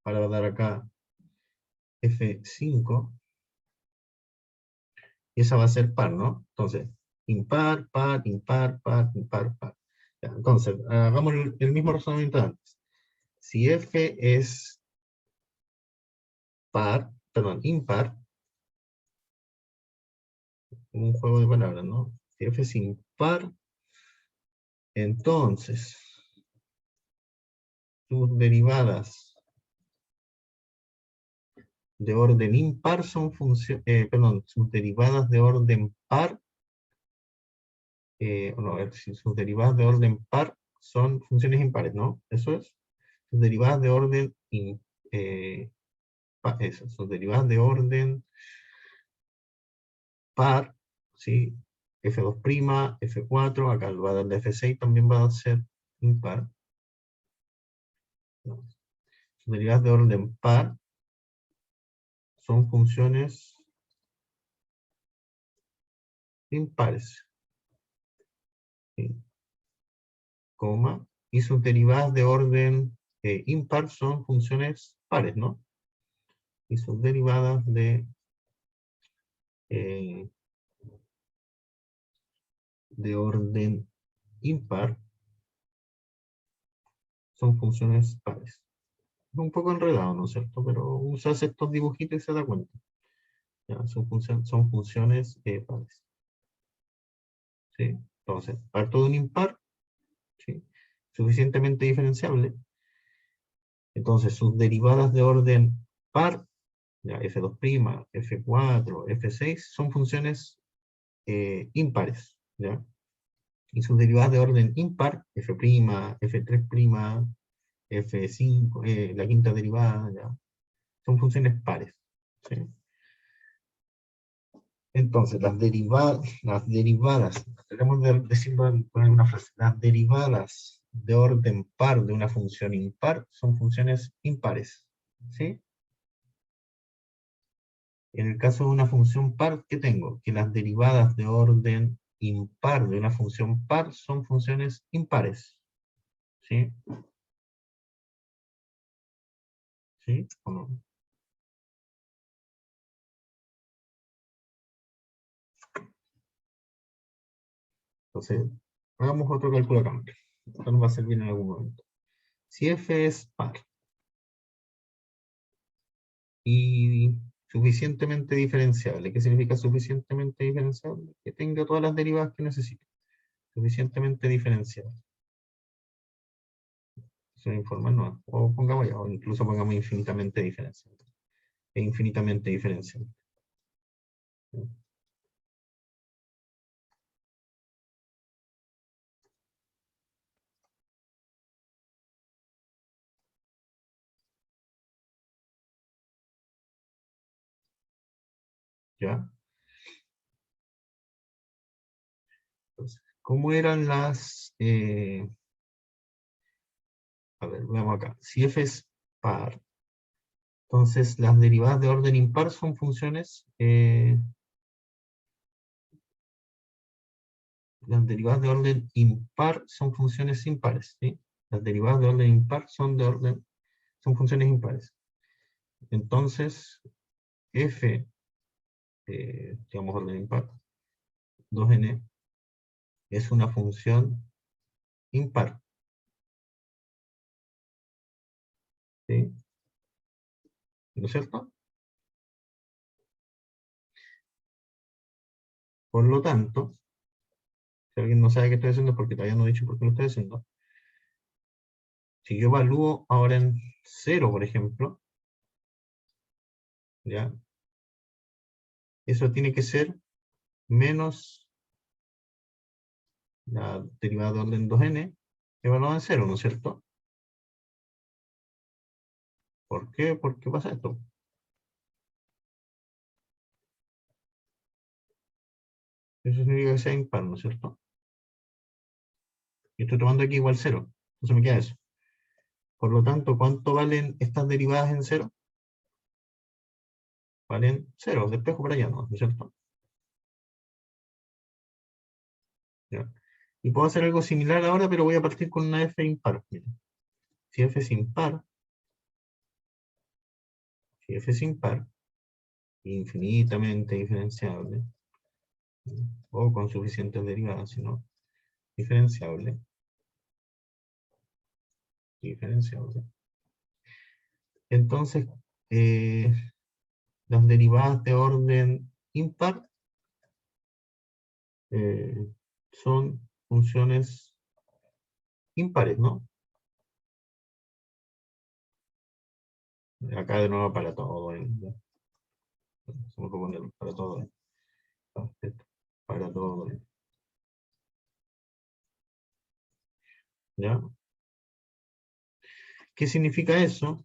Ahora va a dar acá f5, y esa va a ser par, ¿no? Entonces, impar, par, impar, par, impar, par. Ya, entonces, hagamos el mismo razonamiento de antes. Si f es impar, como un juego de palabras, ¿no? Si f es impar, Entonces, sus derivadas de orden impar son funciones, perdón, sus derivadas de orden par, no, a ver, si sus derivadas de orden par son funciones impares, ¿no? Eso es. Sus derivadas de orden eso, sus derivadas de orden par, ¿sí? F2', F4, acá va a dar de F6 también va a ser impar. No. Sus derivadas de orden par son funciones impares. ¿Sí? Coma, y sus derivadas de orden impar son funciones pares, ¿no? Y sus derivadas eh, de orden impar son funciones pares. Es un poco enredado, ¿no es cierto? Pero usas estos dibujitos y se da cuenta. ¿Ya? Son funciones pares. ¿Sí? Entonces, parto de un impar, ¿sí? Suficientemente diferenciable. Entonces, sus derivadas de orden par, ya, F2', F4, F6, son funciones impares, ¿ya? Y sus derivadas de orden impar, F', F3', F5, la quinta derivada, ¿ya? Son funciones pares, ¿sí? Entonces, las derivadas, tratemos de decirlo con alguna frase, las derivadas de orden par de una función impar son funciones impares, ¿sí? En el caso de una función par, ¿qué tengo? Que las derivadas de orden impar de una función par son funciones impares, ¿sí? ¿Sí o no? Entonces, hagamos otro cálculo acá. Esto nos va a servir en algún momento. Si f es par y suficientemente diferenciable, ¿qué significa suficientemente diferenciable? Que tenga todas las derivadas que necesite. Suficientemente diferenciable. Eso es informal, no. O pongamos ya, o incluso pongamos infinitamente diferenciable. E infinitamente diferenciable. ¿Ya? Entonces, ¿cómo eran las... a ver, veamos acá. Si f es par, entonces las derivadas de orden impar son funciones... las derivadas de orden impar son funciones impares, ¿sí? Las derivadas de orden impar son son funciones impares. Entonces, f, digamos orden impar, 2n, es una función impar, ¿sí? ¿No es cierto? Por lo tanto, si alguien no sabe qué estoy haciendo es porque todavía no he dicho por qué lo estoy haciendo. Si yo evalúo ahora en 0, por ejemplo, ¿ya? Eso tiene que ser menos la derivada de orden 2n evaluada en 0, ¿no es cierto? ¿Por qué? ¿Por qué pasa esto? Eso significa que sea impar, ¿no es cierto? Y estoy tomando aquí igual 0. Entonces me queda eso. Por lo tanto, ¿cuánto valen estas derivadas en 0? Valen 0, despejo para allá, ¿no es cierto? ¿Ya? Y puedo hacer algo similar ahora, pero voy a partir con una f impar. Miren. Si f es impar, si f es impar, infinitamente diferenciable, o con suficientes derivadas, sino diferenciable, diferenciable. Entonces, las derivadas de orden impar son funciones impares, ¿no? Acá de nuevo para todo. ¿Ya? Se me puede poner para todo. Para todo. ¿Ya? ¿Qué significa eso?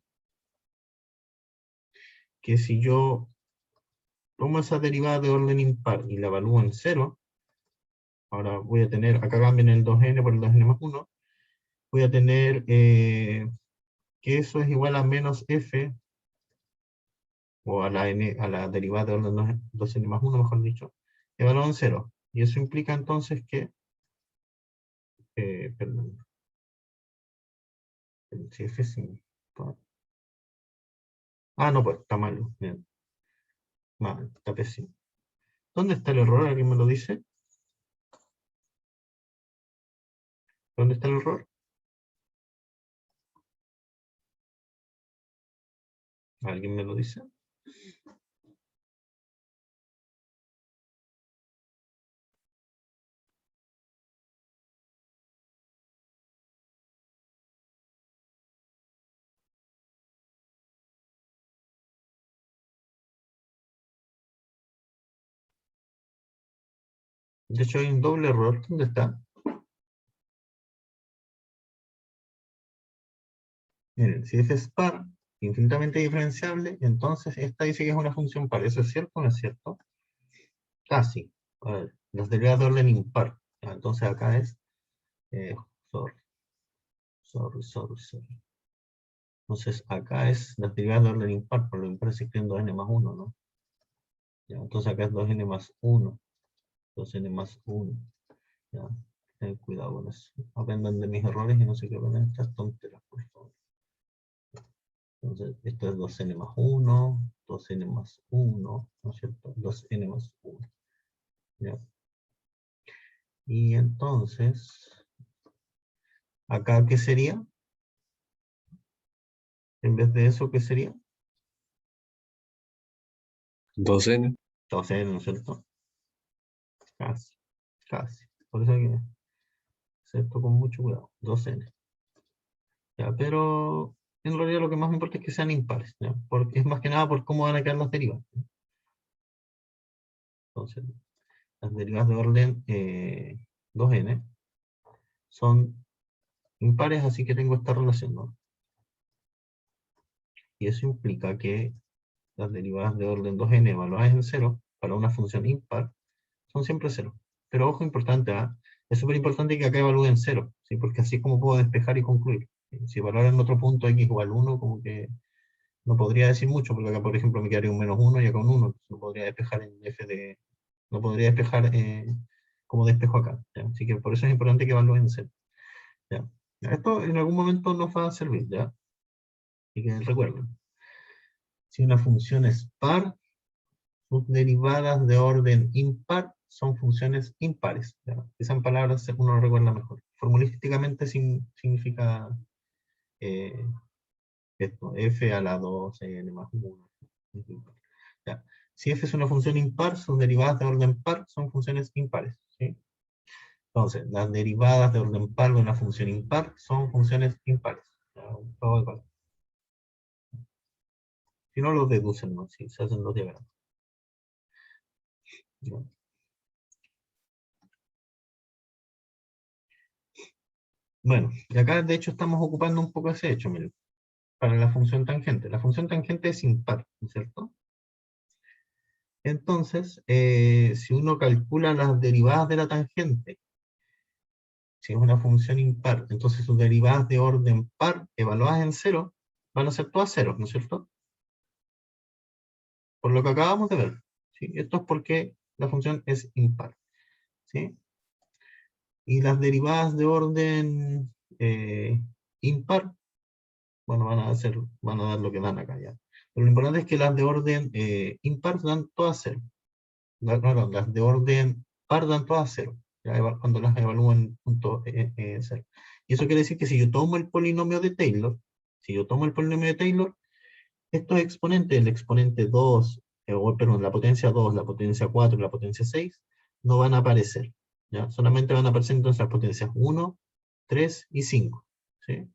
Que si yo tomo esa derivada de orden impar y la evalúo en 0, ahora voy a tener, acá cambien el 2n por el 2n más 1, voy a tener que eso es igual a menos f, o a la derivada de orden 2n más 1, mejor dicho, evaluado en 0. Y eso implica entonces que, perdón, si f es impar. Ah, no, pues está mal. Bien. Mal, está pésimo. ¿Dónde está el error? ¿Alguien me lo dice? ¿Dónde está el error? ¿Alguien me lo dice? De hecho hay un doble error. ¿Dónde está? Miren, si f es par, infinitamente diferenciable, entonces esta dice que es una función par. ¿Eso es cierto o no es cierto? Casi. A ver, las derivadas de orden impar. Entonces acá es... sorry. Entonces acá es las derivadas de orden impar, por lo impar se escriben 2n más 1, ¿no? Ya, entonces acá es 2n más 1. 2n más 1. Ya, ten cuidado con eso. Aprendan de mis errores y no se queden en estas tonteras, por favor. Entonces, esto es 2n más 1, 2n más 1, ¿no es cierto? 2n más 1. ¿Ya? Y entonces, acá, ¿qué sería? En vez de eso, ¿qué sería? 2n. 2n, ¿no es cierto? Casi, casi. Por eso hay que hacer esto con mucho cuidado. 2n. ¿Ya? Pero en realidad lo que más me importa es que sean impares, ¿ya? Porque es más que nada por cómo van a quedar las derivas. Entonces, las derivas de orden 2n son impares, así que tengo esta relación, ¿no? Y eso implica que las derivadas de orden 2n evaluadas en 0 para una función impar son siempre 0. Pero ojo importante, ¿ah? Es súper importante que acá evalúen 0, ¿sí? Porque así es como puedo despejar y concluir. Si evaluara en otro punto x igual 1, como que no podría decir mucho, porque acá por ejemplo me quedaría un menos 1 y acá un 1, no podría despejar en f de... No podría despejar como despejo acá, ¿ya? Así que por eso es importante que evalúen 0. ¿Ya? Esto en algún momento nos va a servir, ¿ya? Así que recuerden. Si una función es par, sus derivadas de orden impar son funciones impares. ¿Ya? Esas palabras uno lo recuerda mejor. Formulísticamente significa esto, f a la 2, n más 1. ¿Ya? Si f es una función impar, sus derivadas de orden par son funciones impares. ¿Sí? Entonces, las derivadas de orden par de una función impar son funciones impares. Todo igual. Si no, los deducen, ¿no? Si se hacen los diagramas. ¿Ya? Bueno, y acá de hecho estamos ocupando un poco ese hecho, miren, para la función tangente. La función tangente es impar, ¿no es cierto? Entonces, si uno calcula las derivadas de la tangente, si es una función impar, entonces sus derivadas de orden par, evaluadas en 0, van a ser todas 0, ¿no es cierto? Por lo que acabamos de ver. ¿Sí? Esto es porque la función es impar. ¿Sí? Y las derivadas de orden impar, bueno, van a dar lo que dan acá ya. Pero lo importante es que las de orden impar dan todas 0. No, las de orden par dan todas 0. Cuando las evalúan en punto 0. Y eso quiere decir que si yo tomo el polinomio de Taylor, estos exponentes, el exponente 2, perdón, la potencia 2, la potencia 4 y la potencia 6, no van a aparecer. ¿ya? Solamente van a aparecer entonces las potencias 1, 3 y 5. ¿Sí?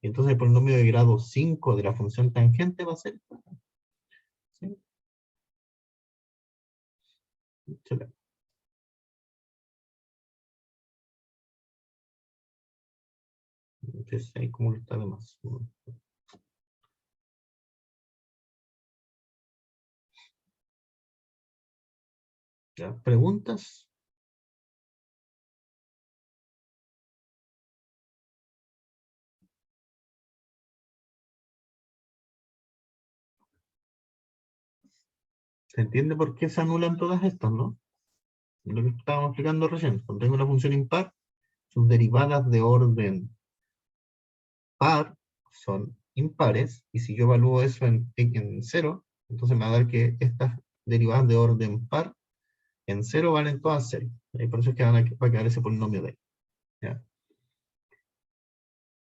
Y entonces el polinomio de grado 5 de la función tangente va a ser esto. ¿Sí? Excelente. Entonces ahí como está de más. ¿Ya? ¿Preguntas? ¿Se entiende por qué se anulan todas estas, no? Lo que estábamos explicando recién. Cuando tengo una función impar, sus derivadas de orden par son impares, y si yo evalúo eso en 0, entonces me va a dar que estas derivadas de orden par en 0 valen todas 0. Y por eso es que va a quedar ese polinomio de ahí. ¿Ya?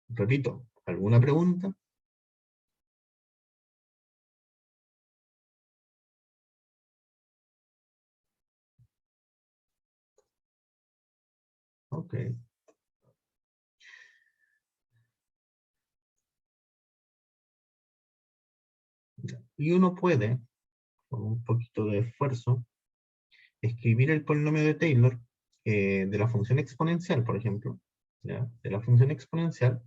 Repito, ¿alguna pregunta? Ok. Ya. Y uno puede, con un poquito de esfuerzo, escribir el polinomio de Taylor de la función exponencial, por ejemplo, ¿ya? De la función exponencial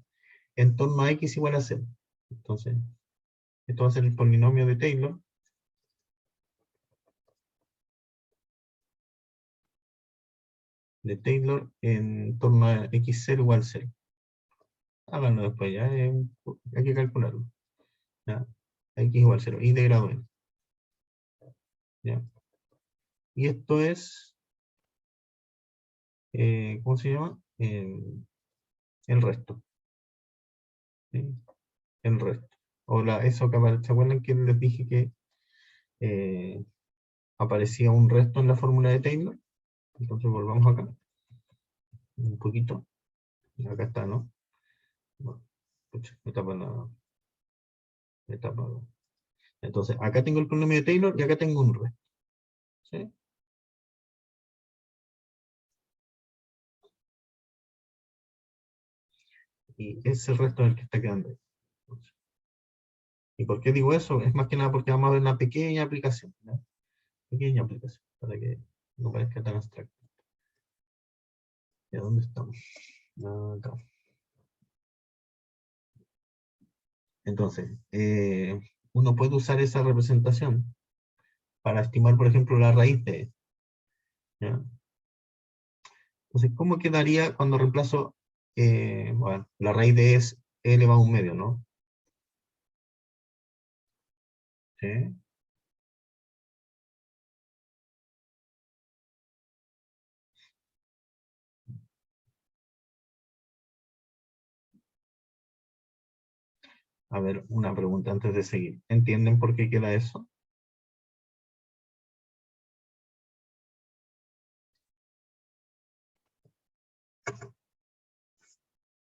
en torno a x igual a 0. Entonces, esto va a ser el polinomio de Taylor en torno a x0 igual a 0. Háganlo después, ya, hay que calcularlo. ¿Ya? X igual a 0, y de grado n. ¿Ya? Y esto es, ¿cómo se llama? El resto. ¿Sí? El resto. O eso que ¿se acuerdan que les dije que eh, aparecía un resto en la fórmula de Taylor? Entonces volvamos acá. Un poquito. Acá está, ¿no? Bueno, pucha, me tapa la... Me tapa. Entonces, acá tengo el polinomio de Taylor y acá tengo un resto. ¿Sí? Y ese resto es el que está quedando ahí. ¿Y por qué digo eso? Es más que nada porque vamos a ver una pequeña aplicación. ¿No? Pequeña aplicación, para que no parezca tan abstracto. ¿Y a dónde estamos? Acá. Entonces, uno puede usar esa representación para estimar, por ejemplo, la raíz de esto. ¿Ya? Entonces, ¿cómo quedaría cuando reemplazo, bueno, la raíz de es e elevado a un medio, ¿no? ¿Sí? A ver, una pregunta antes de seguir. ¿Entienden por qué queda eso?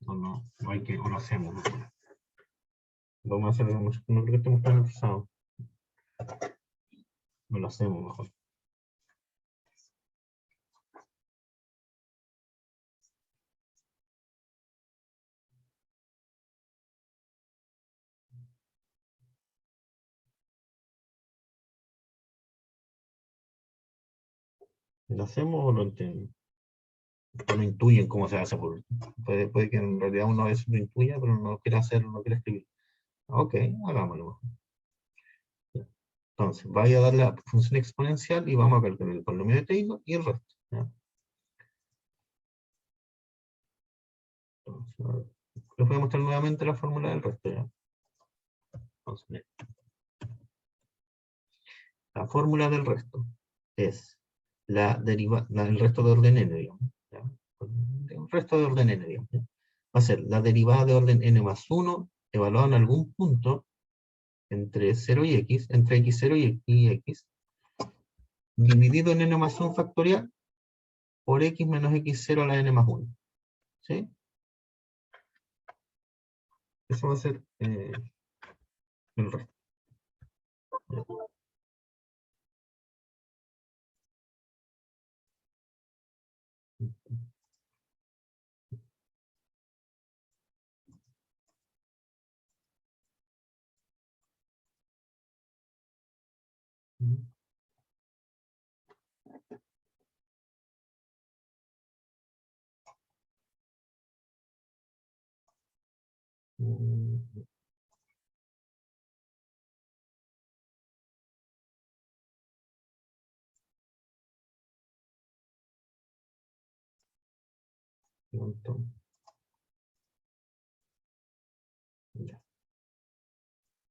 No hay que, o lo hacemos. Vamos a hacer, no creo que estemos tan atrasados. No lo hacemos mejor. ¿Lo hacemos o lo entienden? O lo intuyen cómo se hace por último. Puede que en realidad uno a veces lo intuya, pero no quiere hacerlo, no quiere escribir. Ok, hagámoslo. Ya. Entonces, vaya a dar la función exponencial y vamos a calcular el polinomio de Taylor y el resto. ¿Ya? Entonces, a ver, les voy a mostrar nuevamente la fórmula del resto. ¿Ya? Entonces, la fórmula del resto es el resto de orden n, digamos. ¿Ya? El resto de orden n, digamos. ¿Ya? Va a ser la derivada de orden n más 1 evaluada en algún punto entre 0 y x, entre x0 y x, dividido en n más 1 factorial por x menos x0 a la n más 1. ¿Sí? Eso va a ser el resto. Ya.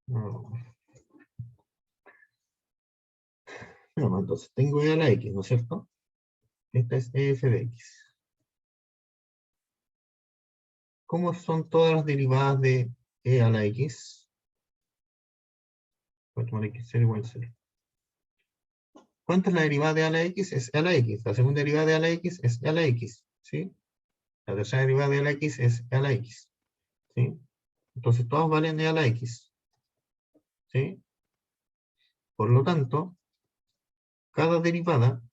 No. Bueno, entonces tengo e a la x, ¿no es cierto? Esta es f de x. ¿Cómo son todas las derivadas de e a la x? Voy a tomar x0 igual a 0. ¿Cuánto es la derivada de a la x? Es e a la x. La segunda derivada de a la x es e a la x. ¿Sí? La tercera derivada de a la x es e a la x. ¿Sí? Entonces todos valen e a la x. ¿Sí? Por lo tanto, cada derivada,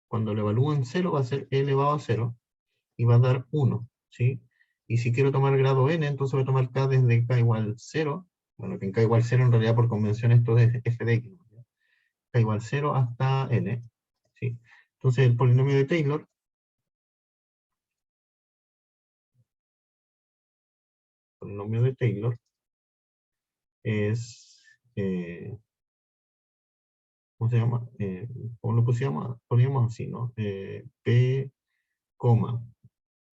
cuando lo evalúo en 0, va a ser e elevado a 0 y va a dar 1. ¿Sí? Y si quiero tomar grado n, entonces voy a tomar k desde k igual 0. Bueno, que en k igual 0 en realidad por convención esto es f de x. ¿No? K igual 0 hasta n. ¿Sí? Entonces el polinomio de Taylor es, ¿cómo se llama? ¿Cómo lo poníamos así, ¿no? P,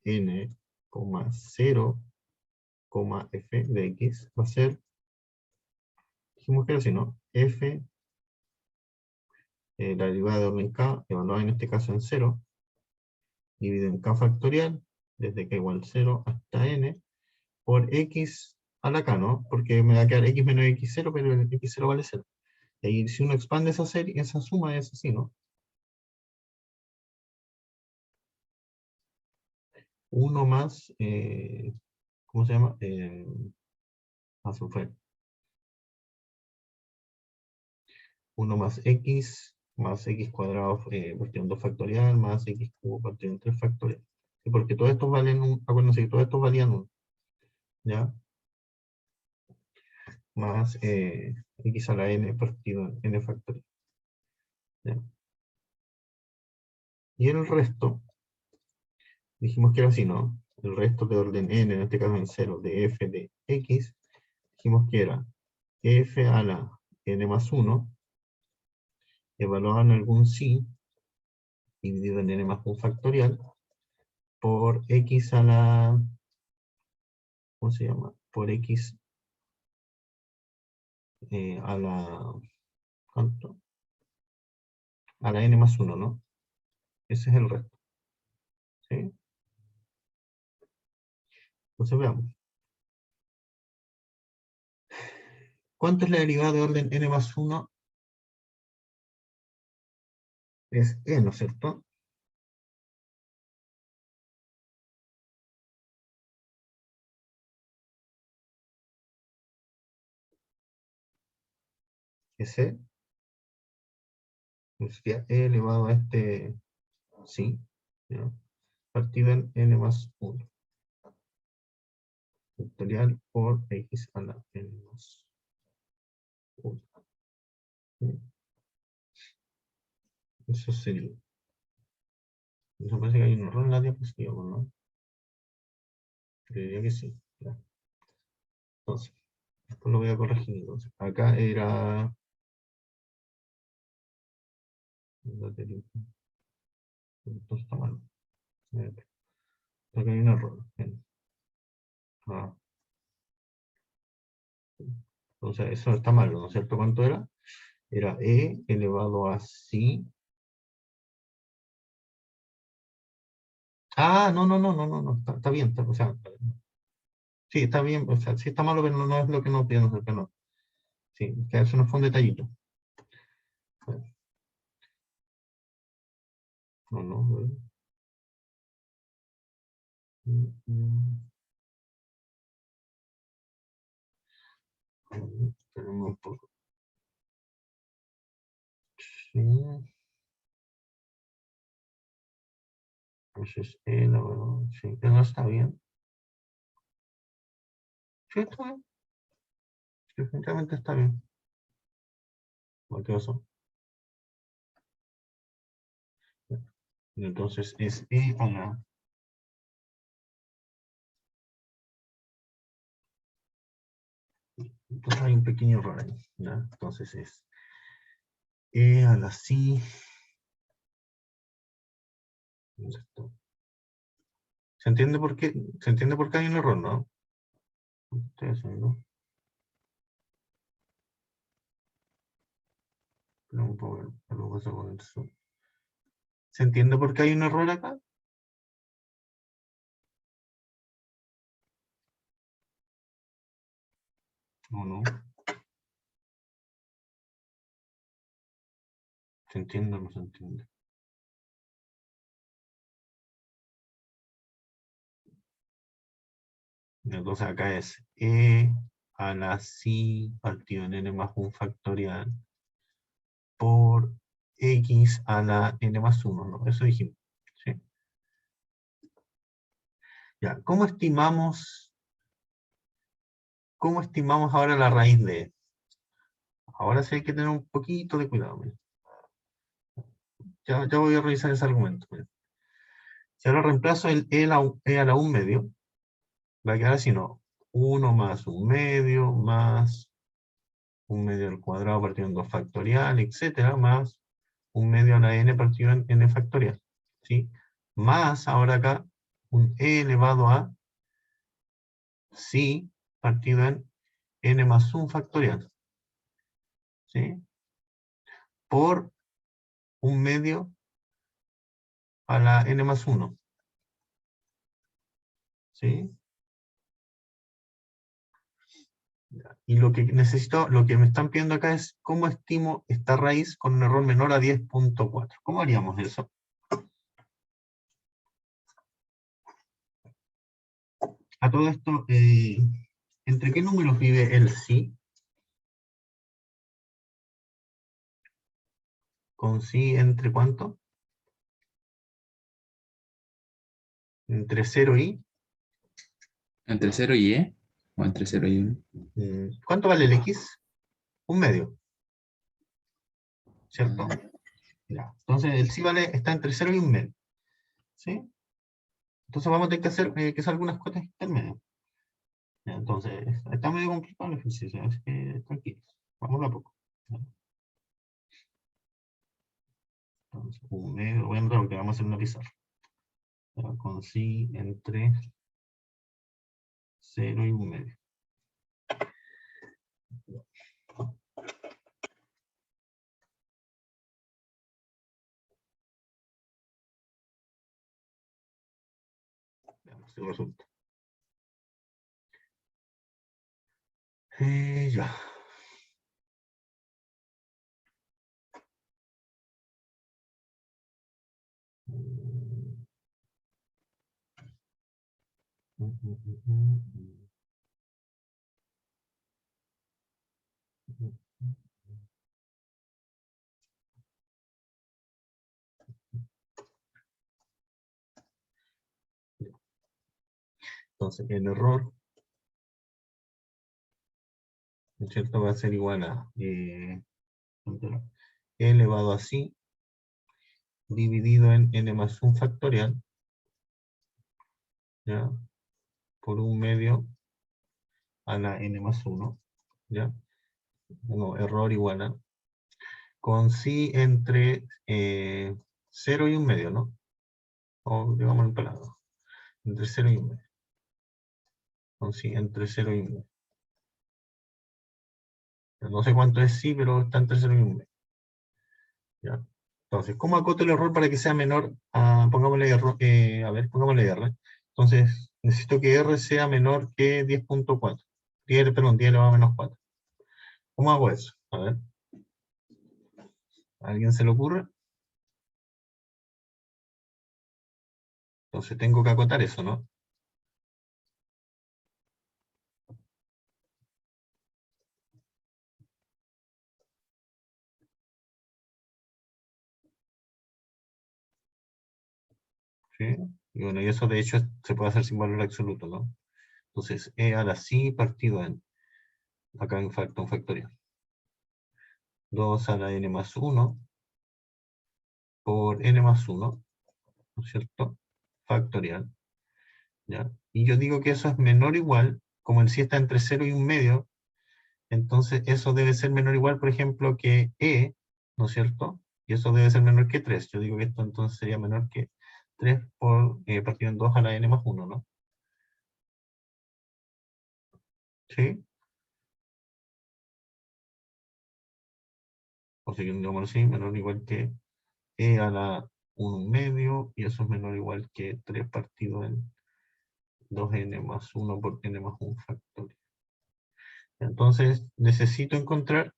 n, 0, f de x va a ser, dijimos que era así, ¿no? F, la derivada de orden k, evaluada en este caso en 0, dividido en k factorial, desde k igual 0 hasta n, por x a la k, ¿no? Porque me va a quedar x menos x0, pero el x0 vale 0. Y si uno expande esa serie, esa suma es así, ¿no? 1 más, ¿cómo se llama? Se fue. 1 más x cuadrado partido en 2 factorial, más x cubo partido en 3 factorial. ¿Sí? Porque todos estos valen acuérdense que todos estos valían 1. ¿Ya? Más x a la n partido en n factorial. ¿Ya? Y el resto, dijimos que era así, ¿no? El resto de orden n, en este caso en 0, de f de x, dijimos que era f a la n más 1, evaluado en algún sí, dividido en n más 1 factorial, por x a la, ¿cómo se llama? Por x a la, ¿cuánto? A la n más 1, ¿no? Ese es el resto. ¿Sí? Entonces veamos. ¿Cuánto es la derivada de orden n más 1? Es e, ¿no es cierto? Es e. Sería e elevado a este, sí, ¿ya? Partido en n más 1. Factorial por x a la n más 1. ¿Sí? Eso sería. Eso parece que hay un error en la diapositiva, ¿no? Creería que sí. Ya. Entonces, esto lo voy a corregir. Entonces, acá era. Esto está mal. Acá hay un error. Bien. Ah, entonces, eso está mal, ¿no es cierto? ¿Cuánto era? Era e elevado a sí. Ah, no, no, no, no, no, no. Está bien. O sea, sí, está bien. O sea, sí está malo, pero no es lo que no pienso, que no. Sí, que eso no fue un detallito. No, no. Tenemos un poco. Sí. Eso es la verdad. Sí, que no está bien. Sí, está bien. Sí, definitivamente está bien. ¿Qué pasó? Entonces es E a la... Entonces hay un pequeño error ahí, ¿ya? Entonces es E a la C. ¿Se entiende por qué? ¿Se entiende por qué hay un error, no? Estoy haciendo. Pero un poco, algo pasa con el zoom. ¿Se entiende por qué hay un error acá? ¿O no? ¿Se entiende o no se entiende? Entonces acá es E a la C partido en N más 1 factorial por X a la N más 1, ¿no? Eso dijimos, ¿sí? Ya, ¿cómo estimamos ahora la raíz de E? Ahora sí hay que tener un poquito de cuidado, miren. Ya voy a revisar ese argumento, miren. Si ahora reemplazo el E a la 1 medio, va a quedar así, ¿no? 1 más 1 medio, más 1 medio al cuadrado partido en 2 factorial, etcétera, más 1 medio a la n partido en n factorial, ¿sí? Más ahora acá, un e elevado a sí partido en n más 1 factorial, ¿sí? Por 1 medio a la n más 1, ¿sí? Y lo que necesito, lo que me están pidiendo acá es cómo estimo esta raíz con un error menor a 10.4. ¿Cómo haríamos eso? A todo esto, ¿entre qué números vive el sí? ¿Con sí entre cuánto? ¿Entre 0 y? ¿Entre 0 y E? ¿O entre 0 y 1? ¿Cuánto vale el x? 1 medio, ¿cierto? Ya. Entonces el sí está entre 0 y 1 medio, ¿sí? Entonces vamos a tener que hacer algunas cuotas intermedias. Ya, entonces, está medio complicado el ejercicio, así que tranquilos, vamos a poco. Ya. Entonces, 1 medio, voy a anotar porque vamos a hacer una pizarra. Ya, con sí entre 0 y 1 medio. Veamos si resulta. Ya. Entonces, el error, ¿no es cierto? Va a ser igual a e elevado a sí dividido en n más 1 factorial, ¿ya? Por 1 medio a la n más 1, ¿ya? No, error igual a, con sí entre 0 y 1 medio, ¿no? O digamos en pelado, entre 0 y 1 medio. Con sí entre 0 y 1 medio. No sé cuánto es sí, pero está entre 0 y 1 medio. ¿Ya? Entonces, ¿cómo acoto el error para que sea menor a, pongámosle error, a ver, pongámosle R? Entonces, necesito que R sea menor que 10.4. 10, perdón, 10 elevado a menos 4. ¿Cómo hago eso? A ver. ¿A alguien se le ocurre? Entonces tengo que acotar eso, ¿no? ¿Sí? Y bueno, y eso de hecho se puede hacer sin valor absoluto, ¿no? Entonces, E a la sí partido en, acá en un factorial. 2 a la n más 1 por n más 1, ¿no es cierto? Factorial. ¿Ya? Y yo digo que eso es menor o igual, como el sí está entre 0 y 1 medio, entonces eso debe ser menor o igual, por ejemplo, que ¿no es cierto? Y eso debe ser menor que 3. Yo digo que esto entonces sería menor que 3 por partido en 2 a la n más 1, ¿no? ¿Sí? O sea, digámoslo así, menor o igual que a la 1 medio, y eso es menor o igual que 3 partido en 2n más 1 por n más 1 factorial. Entonces, necesito encontrar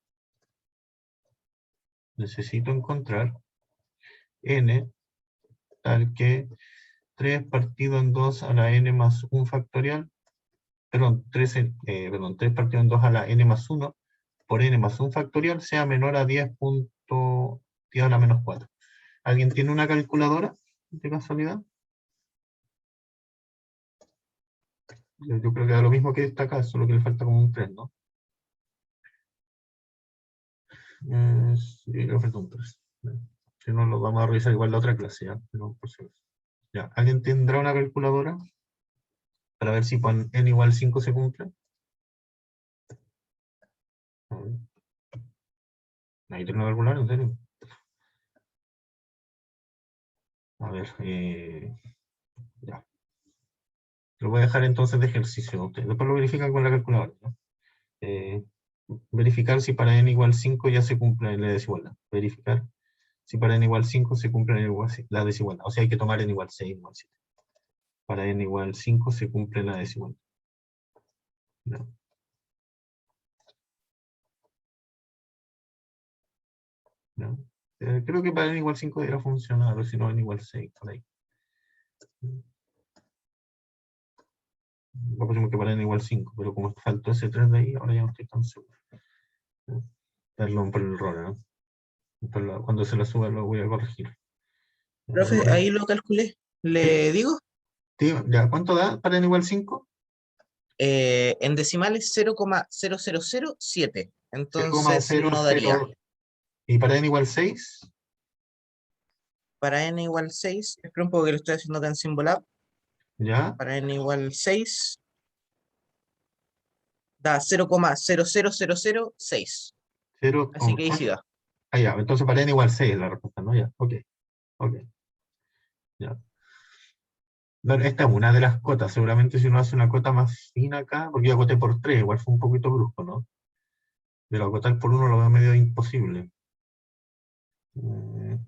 n tal que 3 partido en 2 a la n más 1 factorial, perdón, 3 partido en 2 a la n más 1 por n más 1 factorial sea menor a 10.10 a la menos 4. ¿Alguien tiene una calculadora de casualidad? Yo creo que da lo mismo que está acá, solo que le falta como un 3, ¿no? Sí, le falta un 3. Si no, lo vamos a revisar igual la otra clase, ¿ya? Pero por si acaso. Ya, ¿alguien tendrá una calculadora? Para ver si con n igual 5 se cumple. A ver. Ahí tengo una calculadora, en serio. A ver, ya. Lo voy a dejar entonces de ejercicio. Ustedes después lo verifican con la calculadora, ¿no? Verificar si para n igual 5 ya se cumple la desigualdad. Verificar si para n igual 5 se cumple la desigualdad. O sea, hay que tomar n igual 6, igual 7. Para n igual 5 se cumple la desigualdad. ¿No? ¿No? Creo que para n igual 5 debería funcionar, o si no n igual 6, por ahí. Lo pusimos que para n igual 5, pero como faltó ese 3 de ahí, ahora ya no estoy tan seguro. Perdón por el error, ¿eh? Cuando se la suba lo voy a corregir. Profe, ahí lo calculé. ¿Sí? ¿Le digo? Tío, ya, ¿cuánto da para n igual 5? En decimales 0,0007. Entonces no 0,00. daría. ¿Y para n igual 6? Para n igual 6, espera un poco que lo estoy haciendo acá en Symbolab. ¿Ya? Para n igual 6, da 0,00006. 0, Así que ahí sí da. Ah, ya, entonces para n igual 6 es la respuesta, ¿no? Ya, ok, ya. Bueno, esta es una de las cotas, seguramente si uno hace una cota más fina acá, porque yo acoté por 3, igual fue un poquito brusco, ¿no? Pero acotar por 1 lo veo medio imposible.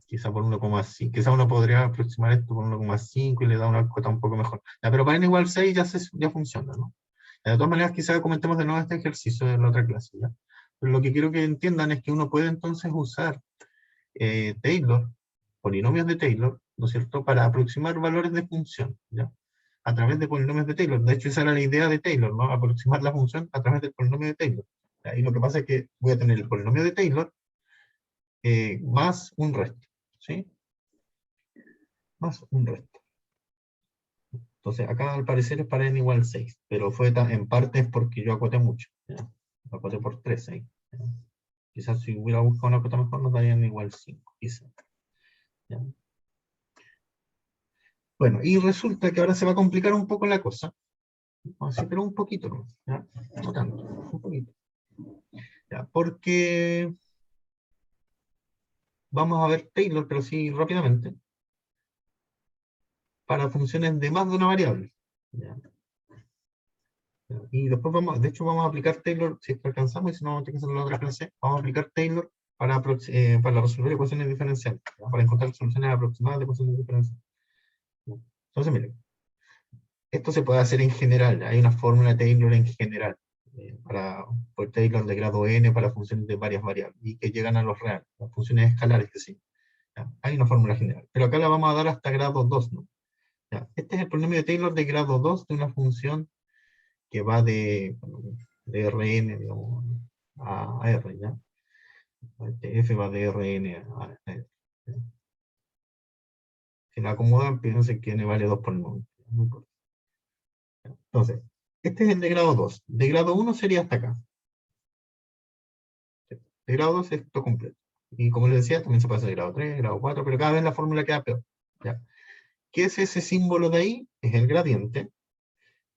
Quizá por 1,5, quizá uno podría aproximar esto por 1,5 y le da una cota un poco mejor. Ya, pero para n igual 6 ya funciona, ¿no? De todas maneras, quizá comentemos de nuevo este ejercicio de la otra clase, ¿ya? Pero lo que quiero que entiendan es que uno puede entonces usar Taylor, polinomios de Taylor, ¿no es cierto?, para aproximar valores de función, ¿ya? A través de polinomios de Taylor. De hecho, esa era la idea de Taylor, ¿no? Aproximar la función a través del polinomio de Taylor. ¿Ya? Y lo que pasa es que voy a tener el polinomio de Taylor más un resto, ¿sí? Más un resto. Entonces, acá al parecer es para n igual 6, pero fue en parte es porque yo acoté mucho, ¿ya? Acoté por 3 ahí, ¿ya? Quizás si hubiera buscado una cota mejor nos daría n igual 5, quizás. ¿Ya? Bueno, y resulta que ahora se va a complicar un poco la cosa. Así, pero un poquito, ¿no? ¿Ya? No tanto, un poquito. ¿Ya? Porque vamos a ver Taylor, pero sí rápidamente, para funciones de más de una variable. ¿Ya? Y después vamos, de hecho vamos a aplicar Taylor, si es que alcanzamos, y si no, vamos a tener que hacerlo en la otra clase, vamos a aplicar Taylor para resolver ecuaciones diferenciales, ¿ya? Para encontrar soluciones aproximadas de ecuaciones diferenciales. ¿Ya? Entonces, miren, esto se puede hacer en general, hay una fórmula Taylor en general, por Taylor de grado n para funciones de varias variables, y que llegan a los reales, las funciones escalares que sí. ¿Ya? Hay una fórmula general, pero acá la vamos a dar hasta grado 2, ¿no? ¿Ya? Este es el polinomio de Taylor de grado 2 de una función que va de Rn, digamos, a R, ¿ya? F va de Rn a R. ¿Ya? Si la acomodan, piensen que n vale 2 por el momento. No importa. Entonces, este es el de grado 2. De grado 1 sería hasta acá. De grado 2 es esto completo. Y como les decía, también se puede hacer de grado 3, grado 4, pero cada vez la fórmula queda peor. ¿Ya? ¿Qué es ese símbolo de ahí? Es el gradiente.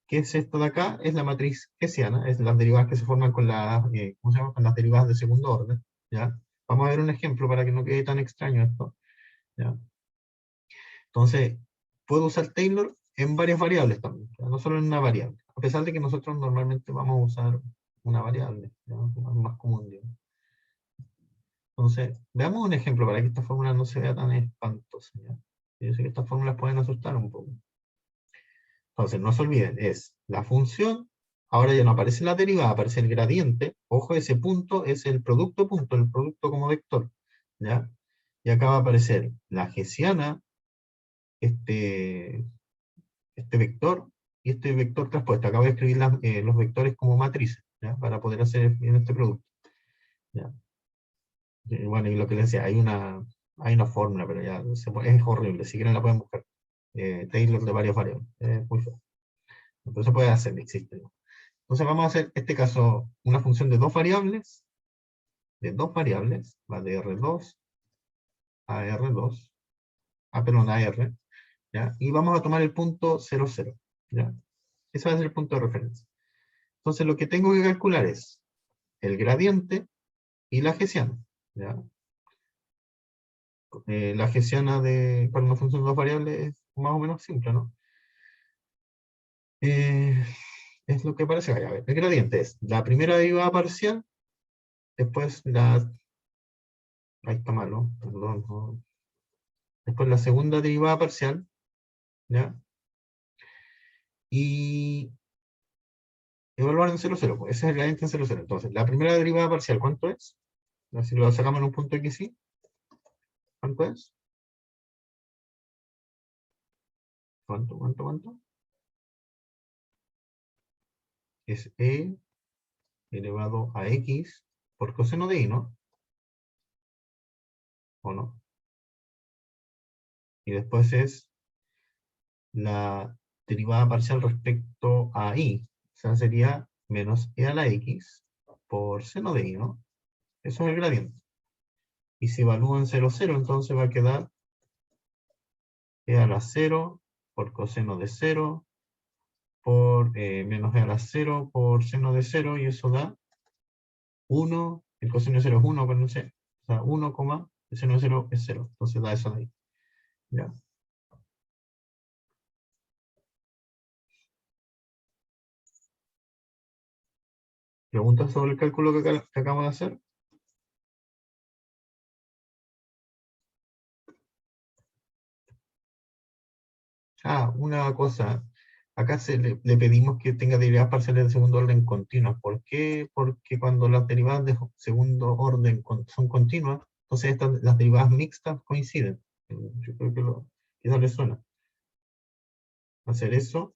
¿Qué es esto de acá? Es la matriz hessiana, es las derivadas que se forman con las, ¿cómo se llama? Con las derivadas de segundo orden. ¿Ya? Vamos a ver un ejemplo para que no quede tan extraño esto. ¿Ya? Entonces, puedo usar Taylor en varias variables también, ¿ya? No solo en una variable. A pesar de que nosotros normalmente vamos a usar una variable, ¿ya? Es más común, digamos. Entonces, veamos un ejemplo para que esta fórmula no se vea tan espantosa, ¿ya? Yo sé que estas fórmulas pueden asustar un poco. Entonces, no se olviden, es la función, ahora ya no aparece la derivada, aparece el gradiente. Ojo, ese punto es el producto punto, el producto como vector, ¿ya? Y acá va a aparecer la hessiana, este vector, y este vector traspuesto. Acá voy a escribir los vectores como matrices, ¿ya? Para poder hacer bien este producto, ¿ya? Y bueno, y lo que les decía, hay una fórmula, pero ya es horrible, si quieren la pueden buscar. Taylor de varias variables, es muy feo. Pero se puede hacer, existe, ¿no? Entonces vamos a hacer, este caso, una función de dos variables, va de R2 a R2, perdón, a R, ¿ya? Y vamos a tomar el punto 0, 0, ¿ya? Ese va a ser el punto de referencia. Entonces lo que tengo que calcular es el gradiente y la hessiana, ¿ya? La hessiana para una función de dos variables es más o menos simple, ¿no? Es lo que parece acá. A ver, el gradiente es la primera derivada parcial, después ahí está malo, perdón, no. Después la segunda derivada parcial, ¿ya? Y evaluar en 0, 0, pues ese es el gradiente en 0, 0. Entonces, la primera derivada parcial, ¿cuánto es? Si lo sacamos en un punto XY, ¿cuánto es? ¿Cuánto, cuánto, cuánto? Es E elevado a X por coseno de Y, ¿no? ¿O no? Y después es la derivada parcial respecto a Y. O sea, sería menos E a la X por seno de Y, ¿no? Eso es el gradiente. Y si evalúo en 0, 0, entonces va a quedar E a la 0 por coseno de 0 por menos E a la 0 por seno de 0, y eso da 1, el coseno de 0 es 1, pero no sé, o sea, 1, el seno de 0 es 0, entonces da eso de ahí. ¿Ya? ¿Preguntas sobre el cálculo que acabo de hacer? Una cosa. Acá le pedimos que tenga derivadas parciales de segundo orden continuas. ¿Por qué? Porque cuando las derivadas de segundo orden son continuas, entonces las derivadas mixtas coinciden. Yo creo que eso les suena. Hacer eso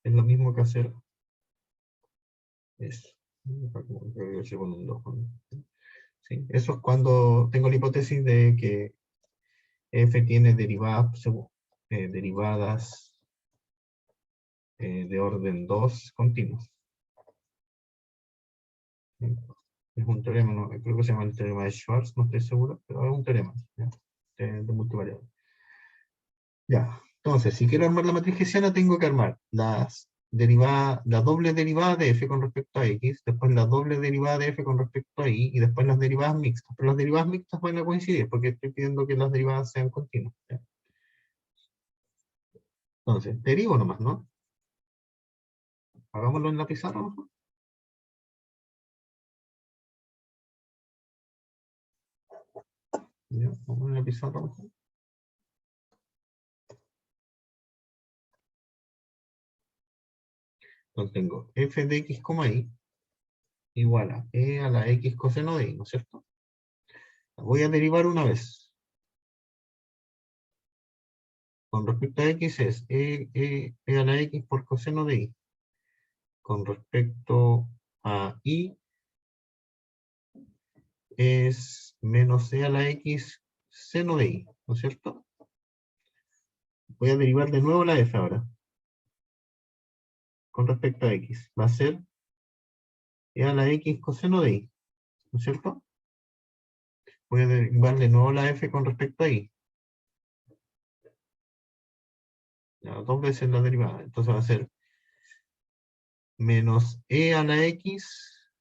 es lo mismo que hacer eso. ¿Sí? Eso es cuando tengo la hipótesis de que f tiene derivadas de orden 2 continuos. ¿Sí? Es un teorema, ¿no? Creo que se llama el teorema de Schwarz, no estoy seguro, pero es un teorema, ¿ya? De multivariable. Ya, entonces, si quiero armar la matriz hessiana, tengo que armar la doble derivada de f con respecto a x, después la doble derivada de f con respecto a y después las derivadas mixtas. Pero las derivadas mixtas van a coincidir, porque estoy pidiendo que las derivadas sean continuas, ¿ya? Entonces, derivo nomás, ¿no? Hagámoslo en la pizarra, mejor. Ya, vamos en la pizarra, mejor. Entonces tengo f de x, y igual a e a la x coseno de y, ¿no es cierto? La voy a derivar una vez. Con respecto a x es e a la x por coseno de y. Con respecto a y es menos e a la x seno de y, ¿no es cierto? Voy a derivar de nuevo la f ahora. Con respecto a x. Va a ser e a la x coseno de y, ¿no es cierto? puede derivar de nuevo la f con respecto a y. Ya, dos veces la derivada. Entonces va a ser menos e a la x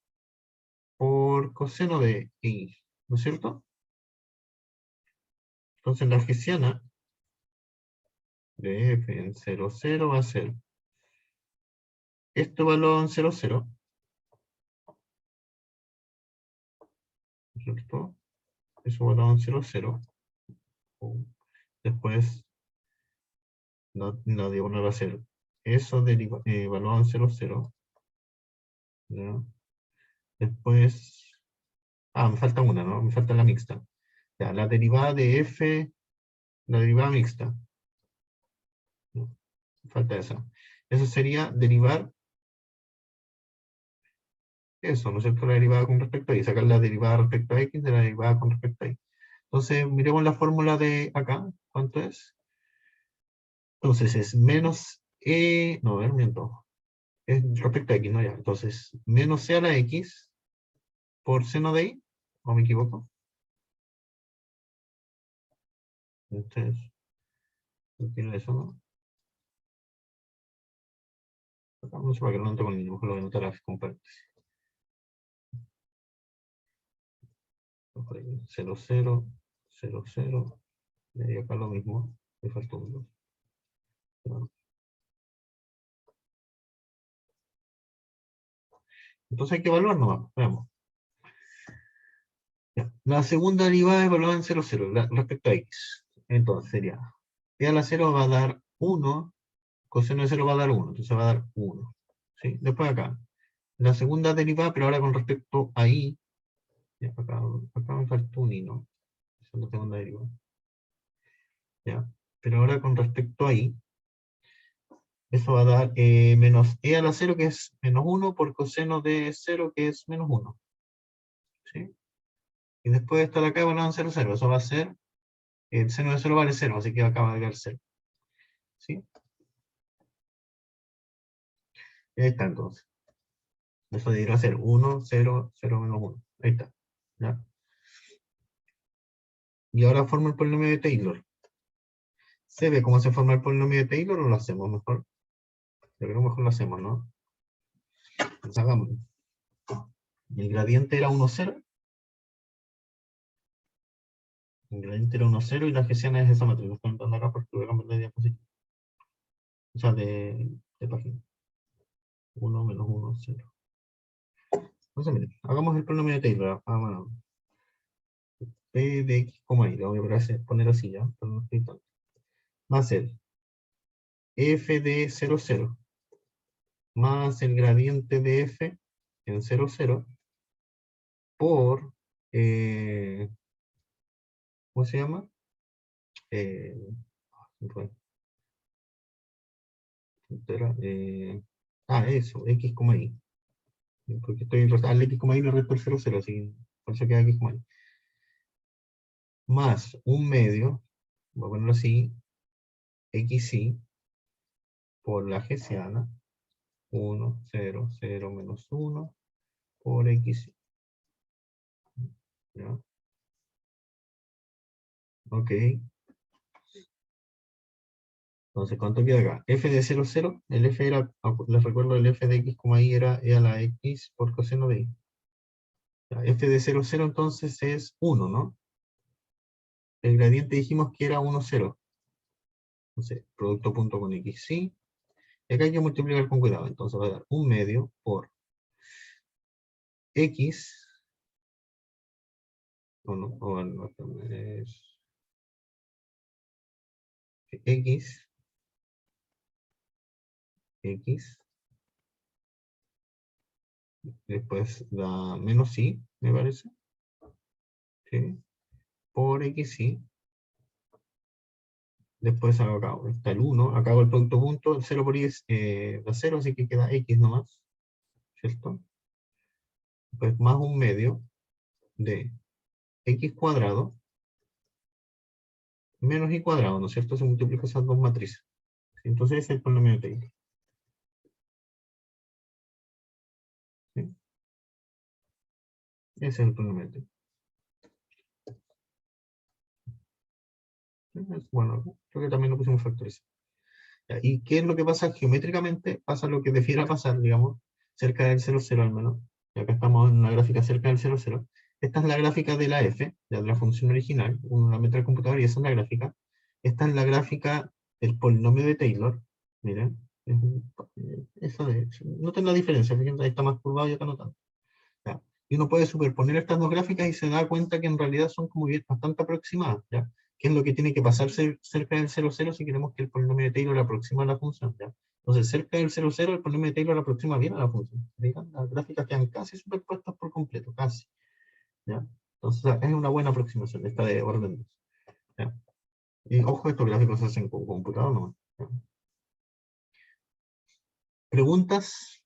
por coseno de y, ¿no es cierto? Entonces la hessiana de f en 0, 0 va a ser esto evaluado en 0, 0, ¿no es cierto? Eso evaluado en 0, 0. Después la diagonal va a ser eso evaluado en 0, 0. ¿Ya? Después, me falta una, ¿no? Me falta la mixta. Ya, la derivada de f, la derivada mixta. ¿No? Falta esa. Eso sería derivar eso, ¿no es cierto? La derivada con respecto a y, sacar la derivada respecto a x de la derivada con respecto a y. Entonces, miremos la fórmula de acá. ¿Cuánto es? Entonces es menos e, no, a ver, miento. Es respecto a x, ¿no? Ya. Entonces, menos c a la x por seno de y, ¿o me equivoco? Entonces, tiene eso, ¿no? Acá no sé para qué no tengo ni mejor lo voy a anotar así con paréntesis. 0, 0, 0, 0. Y acá lo mismo. Me faltó uno. ¿No? Entonces hay que evaluar nomás. Veamos. Ya. La segunda derivada es evaluada en 0, 0 respecto a x. Entonces sería e a la 0 va a dar 1, coseno de 0 va a dar 1, entonces va a dar 1. ¿Sí? Después acá, la segunda derivada, pero ahora con respecto a y, ya, acá me faltó un y, ¿no? Esa es la segunda derivada. ¿Ya? Pero ahora con respecto a y, eso va a dar menos e a la 0, que es menos 1, por coseno de 0, que es menos 1. ¿Sí? Y después esto de acá evaluado en 0, 0. Eso va a ser, el seno de 0 vale 0, así que acá va a quedar 0. ¿Sí? Y ahí está entonces. Eso debería ser 1, 0, 0 menos 1. Ahí está. ¿Ya? Y ahora forma el polinomio de Taylor. ¿Se ve cómo se forma el polinomio de Taylor o lo hacemos mejor? Yo creo que mejor lo hacemos, ¿no? Pues hagámoslo. El gradiente era 1, 0. El gradiente era 1, 0 y la hessiana es esa matriz. Lo estoy entrando acá porque voy a cambiar de diapositiva. O sea, de página. 1 menos 1, 0. Entonces, miren, hagamos el polinomio de Taylor. Bueno, P de x, y lo voy a poner así ya, pero no estoy tanto. Va a ser f de 0, 0 más el gradiente de f en 0, 0 por, ¿cómo se llama? Bueno, eso, x, y. Porque estoy al x, y le resto el 0, 0, así que por eso queda x, y. Más un medio, voy a ponerlo así, xy, por la hessiana, 1, 0, 0, menos 1, por xy. ¿Ya? Ok. Entonces, ¿cuánto queda acá? F de 0, 0. El F era, les recuerdo, el F de x, y era e a la x por coseno de y. Ya, F de 0, 0 entonces es 1, ¿no? El gradiente dijimos que era 1, 0. Entonces, producto punto con x, sí. Y acá hay que multiplicar con cuidado. Entonces va a dar 1 medio por x. No, es x. X. Después da menos y, me parece. ¿Sí? Por x, sí. Después acá está el 1, acá hago el producto punto, el 0 por y da 0, así que queda x nomás, ¿cierto? Pues más un medio de x cuadrado menos y cuadrado, ¿no es cierto? Se multiplica esas dos matrices. Entonces ese es el polinomio de Taylor. ¿Sí? Ese es el polinomio de Taylor. Bueno, creo que también lo pusimos factorizado. Ya, ¿y qué es lo que pasa geométricamente? Pasa lo que debiera pasar, digamos, cerca del 0,0 al menos. Y acá estamos en una gráfica cerca del 0,0. Esta es la gráfica de la f, ya de la función original. Uno la mete al computador y esa es la gráfica. Esta es la gráfica del polinomio de Taylor. Miren, eso noten la diferencia, fíjense, ahí está más curvado y acá no tanto. ¿Ya? Y uno puede superponer estas dos gráficas y se da cuenta que en realidad son como bien bastante aproximadas, ¿ya? ¿Qué es lo que tiene que pasarse cerca del 0,0 si queremos que el polinomio de Taylor aproxima a la función? ¿Ya? Entonces, cerca del 0,0 el polinomio de Taylor aproxima bien a la función. ¿Vean? Las gráficas quedan casi superpuestas por completo, casi. ¿Ya? Entonces, es una buena aproximación, esta de orden 2. ¿Ya? Y ojo, estos gráficos se hacen con computador nomás. ¿Ya? ¿Preguntas?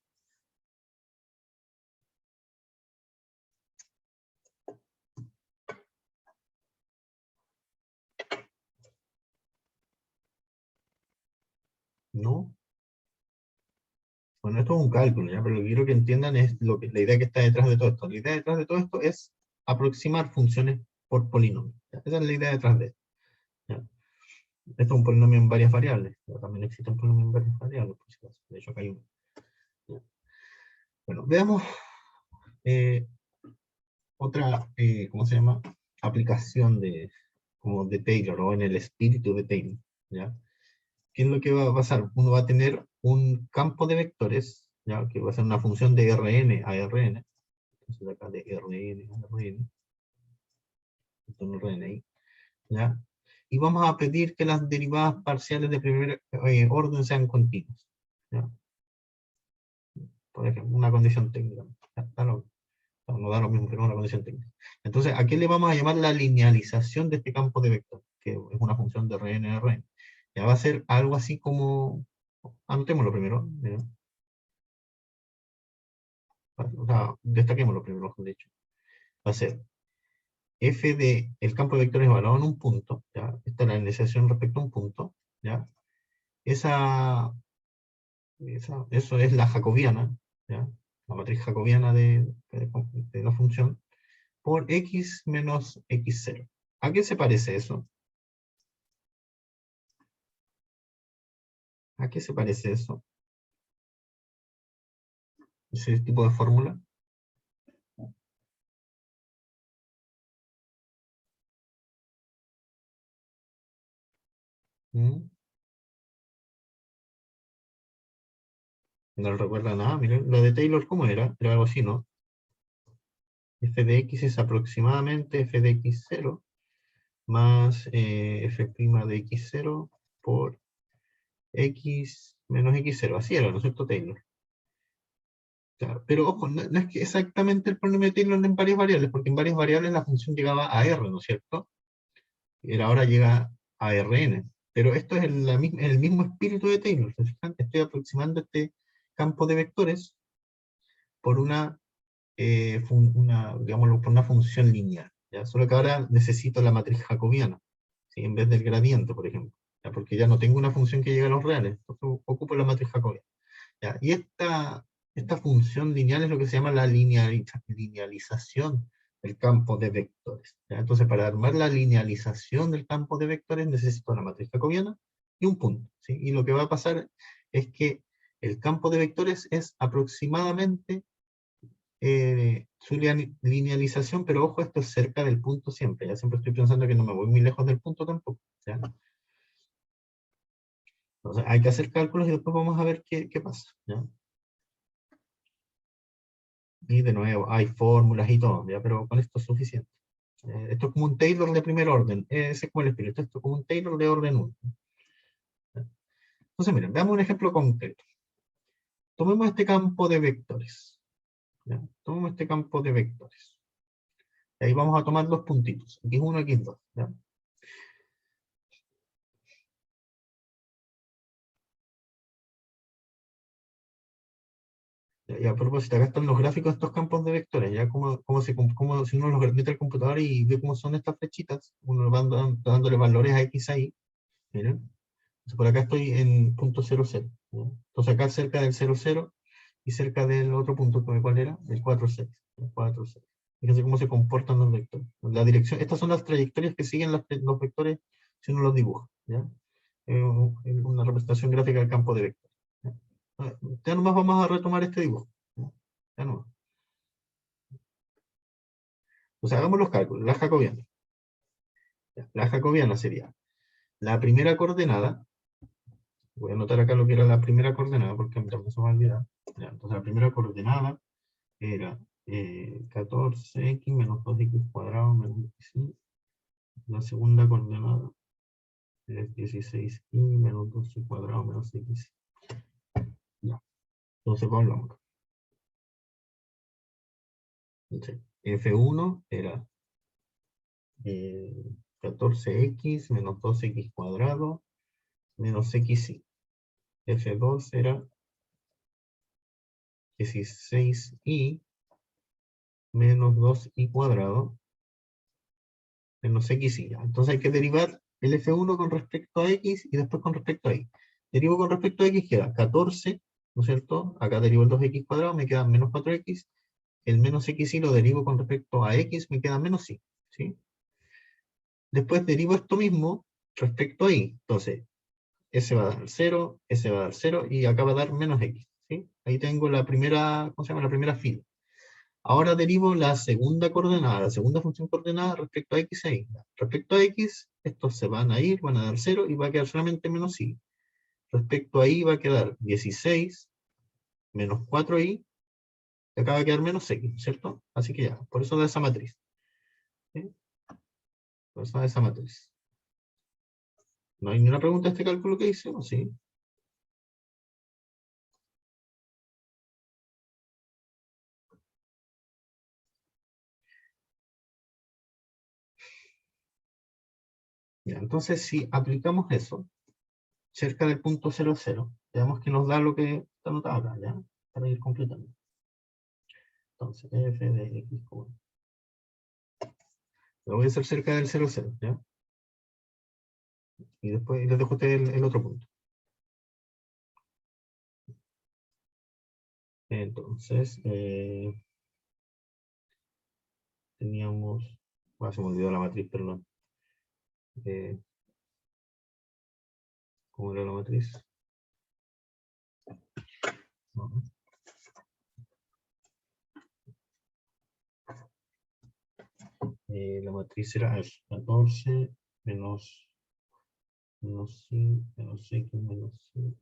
¿No? Bueno, esto es un cálculo, ¿ya? Pero lo que quiero que entiendan es la idea que está detrás de todo esto. La idea detrás de todo esto es aproximar funciones por polinomio, ¿ya? Esa es la idea detrás de esto, ¿ya? Esto es un polinomio en varias variables, ¿ya? También existe un polinomio en varias variables, por si acaso. De hecho, acá hay uno, ¿ya? Bueno, veamos otra, ¿cómo se llama? Aplicación como de Taylor, o en el espíritu de Taylor, ¿ya? ¿Qué es lo que va a pasar? Uno va a tener un campo de vectores, ¿ya? Que va a ser una función de Rn a Rn. Entonces acá de Rn a Rn. Esto no Rn ahí, ¿ya? Y vamos a pedir que las derivadas parciales de primer orden sean continuas, ¿ya? Por ejemplo, una condición técnica. No da lo mismo, pero es una condición técnica. Entonces, ¿a qué le vamos a llamar la linealización de este campo de vector? Que es una función de Rn a Rn. Ya va a ser algo así como, anotémoslo primero, ¿ya? O sea, destaquémoslo primero, mejor dicho. Va a ser f de el campo de vectores evaluado en un punto, ¿ya? Esta es la iniciación respecto a un punto, ¿ya? Eso es la jacobiana, ¿ya? La matriz jacobiana de la función, por x menos x0. ¿A qué se parece eso? ¿A qué se parece eso? Ese tipo de fórmula. ¿Mm? No recuerda nada, miren. La de Taylor, ¿cómo era? Era algo así, ¿no? F de x es aproximadamente f de x0 más f' de x0 por x menos x0. Así era, ¿no es cierto, Taylor? Claro, pero ojo, no es que exactamente el polinomio de Taylor en varias variables, porque en varias variables la función llegaba a R, ¿no es cierto? Y ahora llega a Rn. Pero esto es el mismo espíritu de Taylor. ¿Se fijan? Estoy aproximando este campo de vectores por digámoslo, por una función lineal, ¿ya? Solo que ahora necesito la matriz jacobiana, ¿sí? En vez del gradiente, por ejemplo, ¿ya? Porque ya no tengo una función que llegue a los reales, entonces ocupo la matriz jacobiana, ¿ya? Y esta función lineal es lo que se llama la linealización del campo de vectores, ¿ya? Entonces, para armar la linealización del campo de vectores necesito la matriz jacobiana y un punto, ¿sí? Y lo que va a pasar es que el campo de vectores es aproximadamente su linealización, pero ojo, esto es cerca del punto siempre. Ya siempre estoy pensando que no me voy muy lejos del punto tampoco, ¿ya? Entonces hay que hacer cálculos y después vamos a ver qué pasa, ¿ya? Y de nuevo, hay fórmulas y todo, ¿ya? Pero con esto es suficiente. Esto es como un Taylor de primer orden, ese es como el espíritu, esto es como un Taylor de orden 1. Entonces miren, veamos un ejemplo concreto. Tomemos este campo de vectores, ¿ya? Tomemos este campo de vectores. Y ahí vamos a tomar dos puntitos, x1 y x2, ¿ya? Y a propósito, acá están los gráficos de estos campos de vectores, ya como si uno los mete al computador y ve cómo son estas flechitas, uno va dándole valores a x ahí, miren. Entonces por acá estoy en punto 0,0, ¿no? Entonces acá cerca del 0,0 y cerca del otro punto, ¿cuál era? El 4,6. El 4,6. Fíjense cómo se comportan los vectores. La dirección, estas son las trayectorias que siguen los vectores si uno los dibuja, ¿ya? Una representación gráfica del campo de vectores. ¿Ya? Ya nomás vamos a retomar este dibujo. ¿Ya? Ya nomás. O sea, hagamos los cálculos, la jacobiana. ¿Ya? La jacobiana sería la primera coordenada. Voy a anotar acá lo que era la primera coordenada, porque también se me va a olvidar. Ya, entonces la primera coordenada era 14x menos 2x cuadrado menos x. La segunda coordenada es 16y menos 2y cuadrado menos x. Ya, entonces volvamos. Entonces, F1 era 14x menos 2x cuadrado menos xy. F2 era 16y menos 2y cuadrado menos xy. Entonces hay que derivar el F1 con respecto a x y después con respecto a y. Derivo con respecto a x, queda 14, ¿no es cierto? Acá derivo el 2x cuadrado, me queda menos 4x. El menos xy lo derivo con respecto a x, me queda menos y. ¿Sí? Después derivo esto mismo respecto a y. Entonces, S va a dar 0, S va a dar 0, y acá va a dar menos x. ¿Sí? Ahí tengo la primera, ¿cómo se llama? La primera fila. Ahora derivo la segunda coordenada, la segunda función coordenada respecto a x e y. Respecto a x, estos se van a ir, van a dar 0, y va a quedar solamente menos y. Respecto a y va a quedar 16 menos 4y, y acá va a quedar menos x, ¿cierto? Así que ya, por eso da esa matriz. ¿Sí? Por eso da esa matriz. ¿No hay ninguna pregunta a este cálculo que hice? ¿O sí? Ya, entonces, si aplicamos eso cerca del punto 00, veamos que nos da lo que está anotado acá, ¿ya? Para ir completando. Entonces, f de x, lo voy a hacer cerca del 00, ¿ya? Y después les dejo a ustedes el otro punto. Entonces, teníamos... se me olvidó la matriz, perdón. ¿Cómo era la matriz? No. La matriz era 14 menos y, menos x, menos y.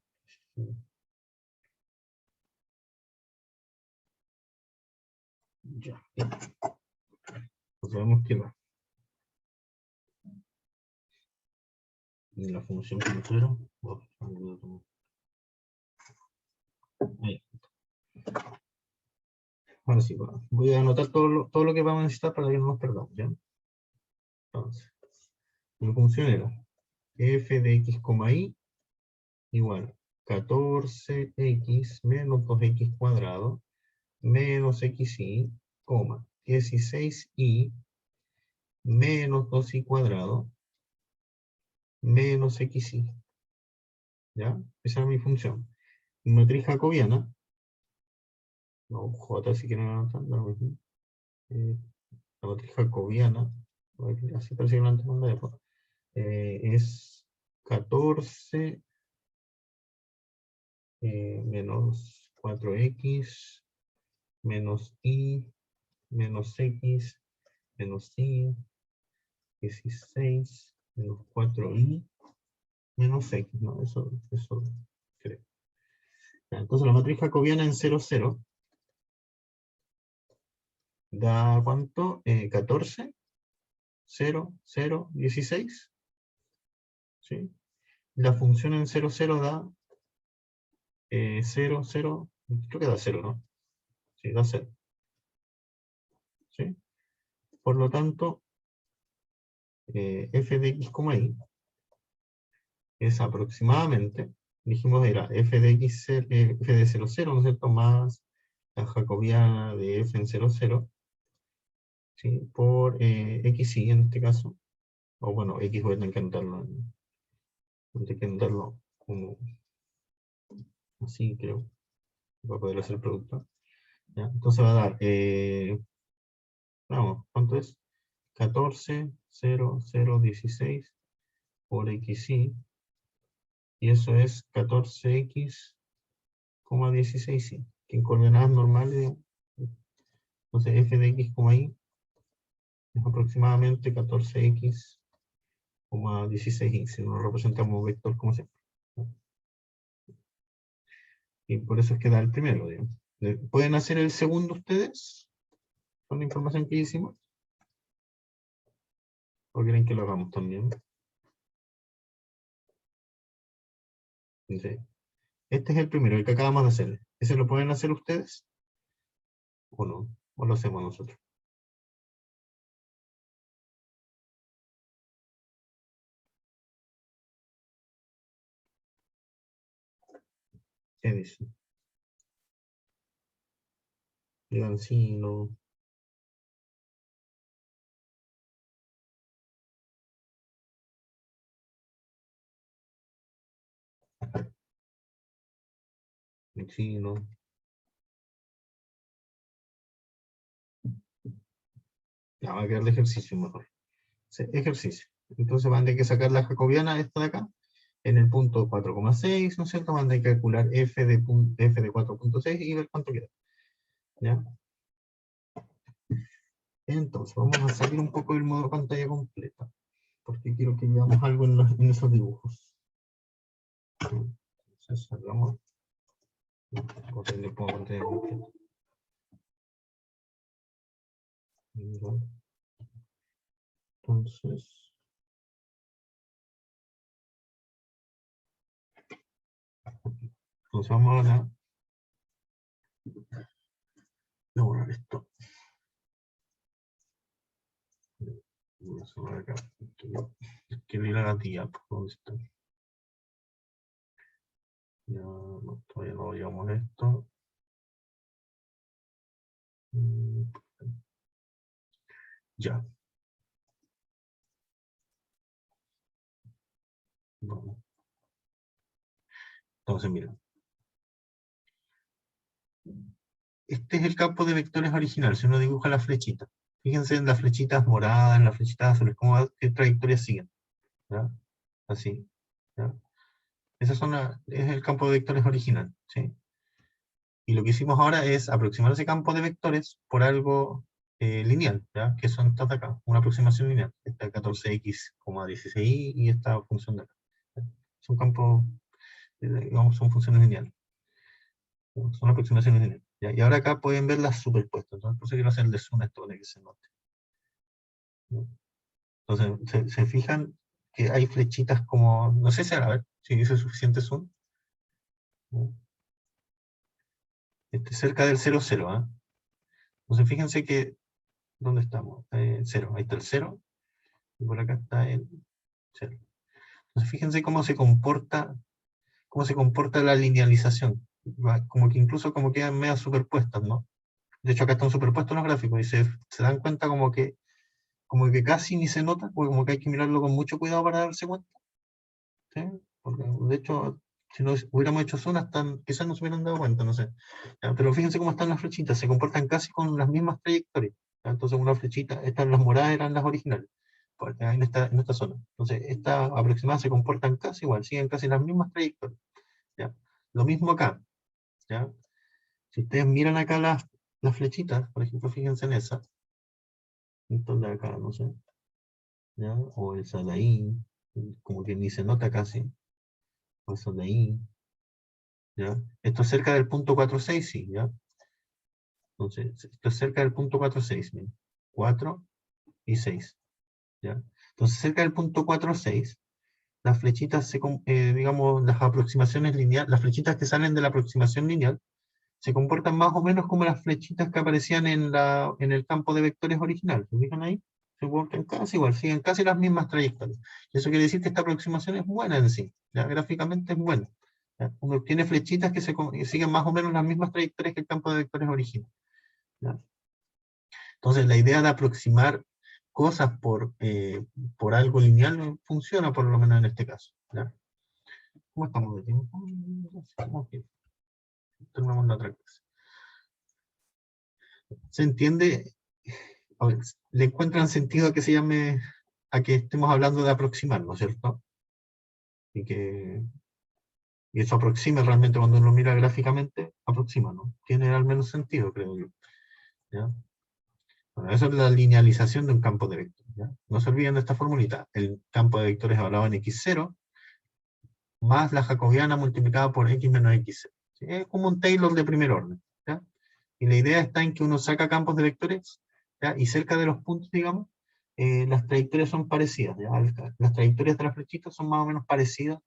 Ya. Pues sabemos que va. Y la función puntero. Ahí. Ahora sí, voy a anotar todo lo que vamos a necesitar para que no nos perdamos, ¿ya? Entonces, la función era f de x, y igual 14x menos 2x cuadrado menos xy, 16y menos 2y cuadrado menos xy. ¿Ya? Esa es mi función. Mi matriz jacobiana, no, J si quieren anotar, la matriz jacobiana, así parece que no entiendo de es 14 menos 4x menos y menos x menos y 16 menos 4y menos x, ¿no? Eso creo. Ya, entonces la matriz jacobiana en 0, 0 da ¿cuánto? 14, 0, 0, 16. ¿Sí? La función en 0, 0 da 0, 0, creo que da 0, ¿no? Sí, da 0. ¿Sí? Por lo tanto, f de x, y es aproximadamente, dijimos era f de x, f de 0, 0, ¿no es cierto? Más la jacobiana de f en 0, 0, ¿sí? Por xy en este caso, o bueno, x voy a tener que anotarlo, como así, creo, para poder hacer el producto. ¿Ya? Entonces va a dar, vamos, ¿cuánto es? 14, 0, 0, 16, por xy, y eso es 14x,16y, que en coordenadas normales, entonces f de x, y es aproximadamente 14x,16y, si lo representamos vector como siempre. Y por eso es que da el primero, digamos. ¿Pueden hacer el segundo ustedes? Con la información que hicimos. ¿O quieren que lo hagamos también? Sí. Este es el primero, el que acabamos de hacer. ¿Ese lo pueden hacer ustedes? ¿O no? ¿O lo hacemos nosotros? ¿Qué dicen? Digan sí, no. Sí, no. Ya, va a quedar de ejercicio mejor. Sí, ejercicio. Entonces van a tener que sacar la jacobiana, esta de acá, en el punto 4,6, ¿no es cierto? Van a tener que calcular f de 4,6 y ver cuánto queda. ¿Ya? Entonces, vamos a salir un poco del modo pantalla completa, porque quiero que veamos algo en esos dibujos. Entonces, salgamos. Porque le pongo pantalla completa. Entonces, vamos a borrar esto. Vamos a borrar acá. Que vi la gatilla, por dónde está. Ya, no, todavía no llegamos a esto. Ya. Vamos. Entonces, miren. Este es el campo de vectores original. Si uno dibuja la flechita. Fíjense en las flechitas moradas, en las flechitas azules, qué trayectorias siguen. ¿Ya? Así. ¿Ya? Esas son es el campo de vectores original. ¿Sí? Y lo que hicimos ahora es aproximar ese campo de vectores por algo lineal, ¿ya? Que son estas de acá, una aproximación lineal. Esta 14x,16y y esta función de acá. ¿Ya? Son campos, digamos, son funciones lineales. Son aproximaciones lineales. ¿Ya? Y ahora acá pueden ver las superpuestas. ¿No? Entonces quiero hacer el de zoom esto para que se note. ¿Ya? Entonces, se fijan que hay flechitas como, no sé si a ver, si hice suficiente zoom. ¿Ya? Cerca del 0, 0, ¿eh? Entonces fíjense que, ¿dónde estamos? 0, ahí está el 0, y por acá está el 0. Entonces fíjense cómo se comporta la linealización. Como que incluso como quedan medio superpuestas, ¿no? De hecho acá están superpuestos los gráficos, y se dan cuenta como que casi ni se nota, porque como que hay que mirarlo con mucho cuidado para darse cuenta. ¿Sí? Porque, de hecho, si no hubiéramos hecho zonas, quizás no se hubieran dado cuenta, no sé. ¿Ya? Pero fíjense cómo están las flechitas, se comportan casi con las mismas trayectorias. ¿Ya? Entonces una flechita, estas las moradas eran las originales, en esta zona. Entonces estas aproximadas se comportan casi igual, siguen casi las mismas trayectorias. ¿Ya? Lo mismo acá. ¿Ya? Si ustedes miran acá las flechitas, por ejemplo, fíjense en esa. Esto de acá, no sé. ¿Ya? O esa de ahí, como que ni se nota casi. O esa de ahí. ¿Ya? Esto es cerca del punto 4,6, sí, ¿ya? Entonces, esto es cerca del punto 4,6, miren. 4 y 6, ¿ya? Entonces, cerca del punto 4,6, las flechitas, digamos, las aproximaciones lineales, las flechitas que salen de la aproximación lineal, se comportan más o menos como las flechitas que aparecían en el campo de vectores original. ¿Se fijan ahí? Se comportan casi igual, siguen casi las mismas trayectorias. Y eso quiere decir que esta aproximación es buena en sí, ¿ya? Gráficamente es buena. ¿Ya? Uno tiene flechitas que siguen más o menos las mismas trayectorias que el campo de vectores original. ¿Ya? Entonces, la idea de aproximar cosas por algo lineal funciona, por lo menos en este caso. ¿Ya? ¿Cómo estamos de tiempo? ¿Cómo que terminamos la otra clase? ¿Se entiende? A ver, ¿le encuentran sentido a que se llame, a que estemos hablando de aproximar, ¿no es cierto? Y eso aproxima realmente, cuando uno mira gráficamente, aproxima, ¿no? Tiene al menos sentido, creo yo. ¿Ya? Bueno, eso es la linealización de un campo de vectores. ¿Ya? No se olviden de esta formulita. El campo de vectores evaluado en x0 más la jacobiana multiplicada por x menos x0. ¿Sí? Es como un Taylor de primer orden. ¿Ya? Y la idea está en que uno saca campos de vectores, ¿ya? Y cerca de los puntos, digamos, las trayectorias son parecidas. ¿Ya? Las trayectorias de las flechitas son más o menos parecidas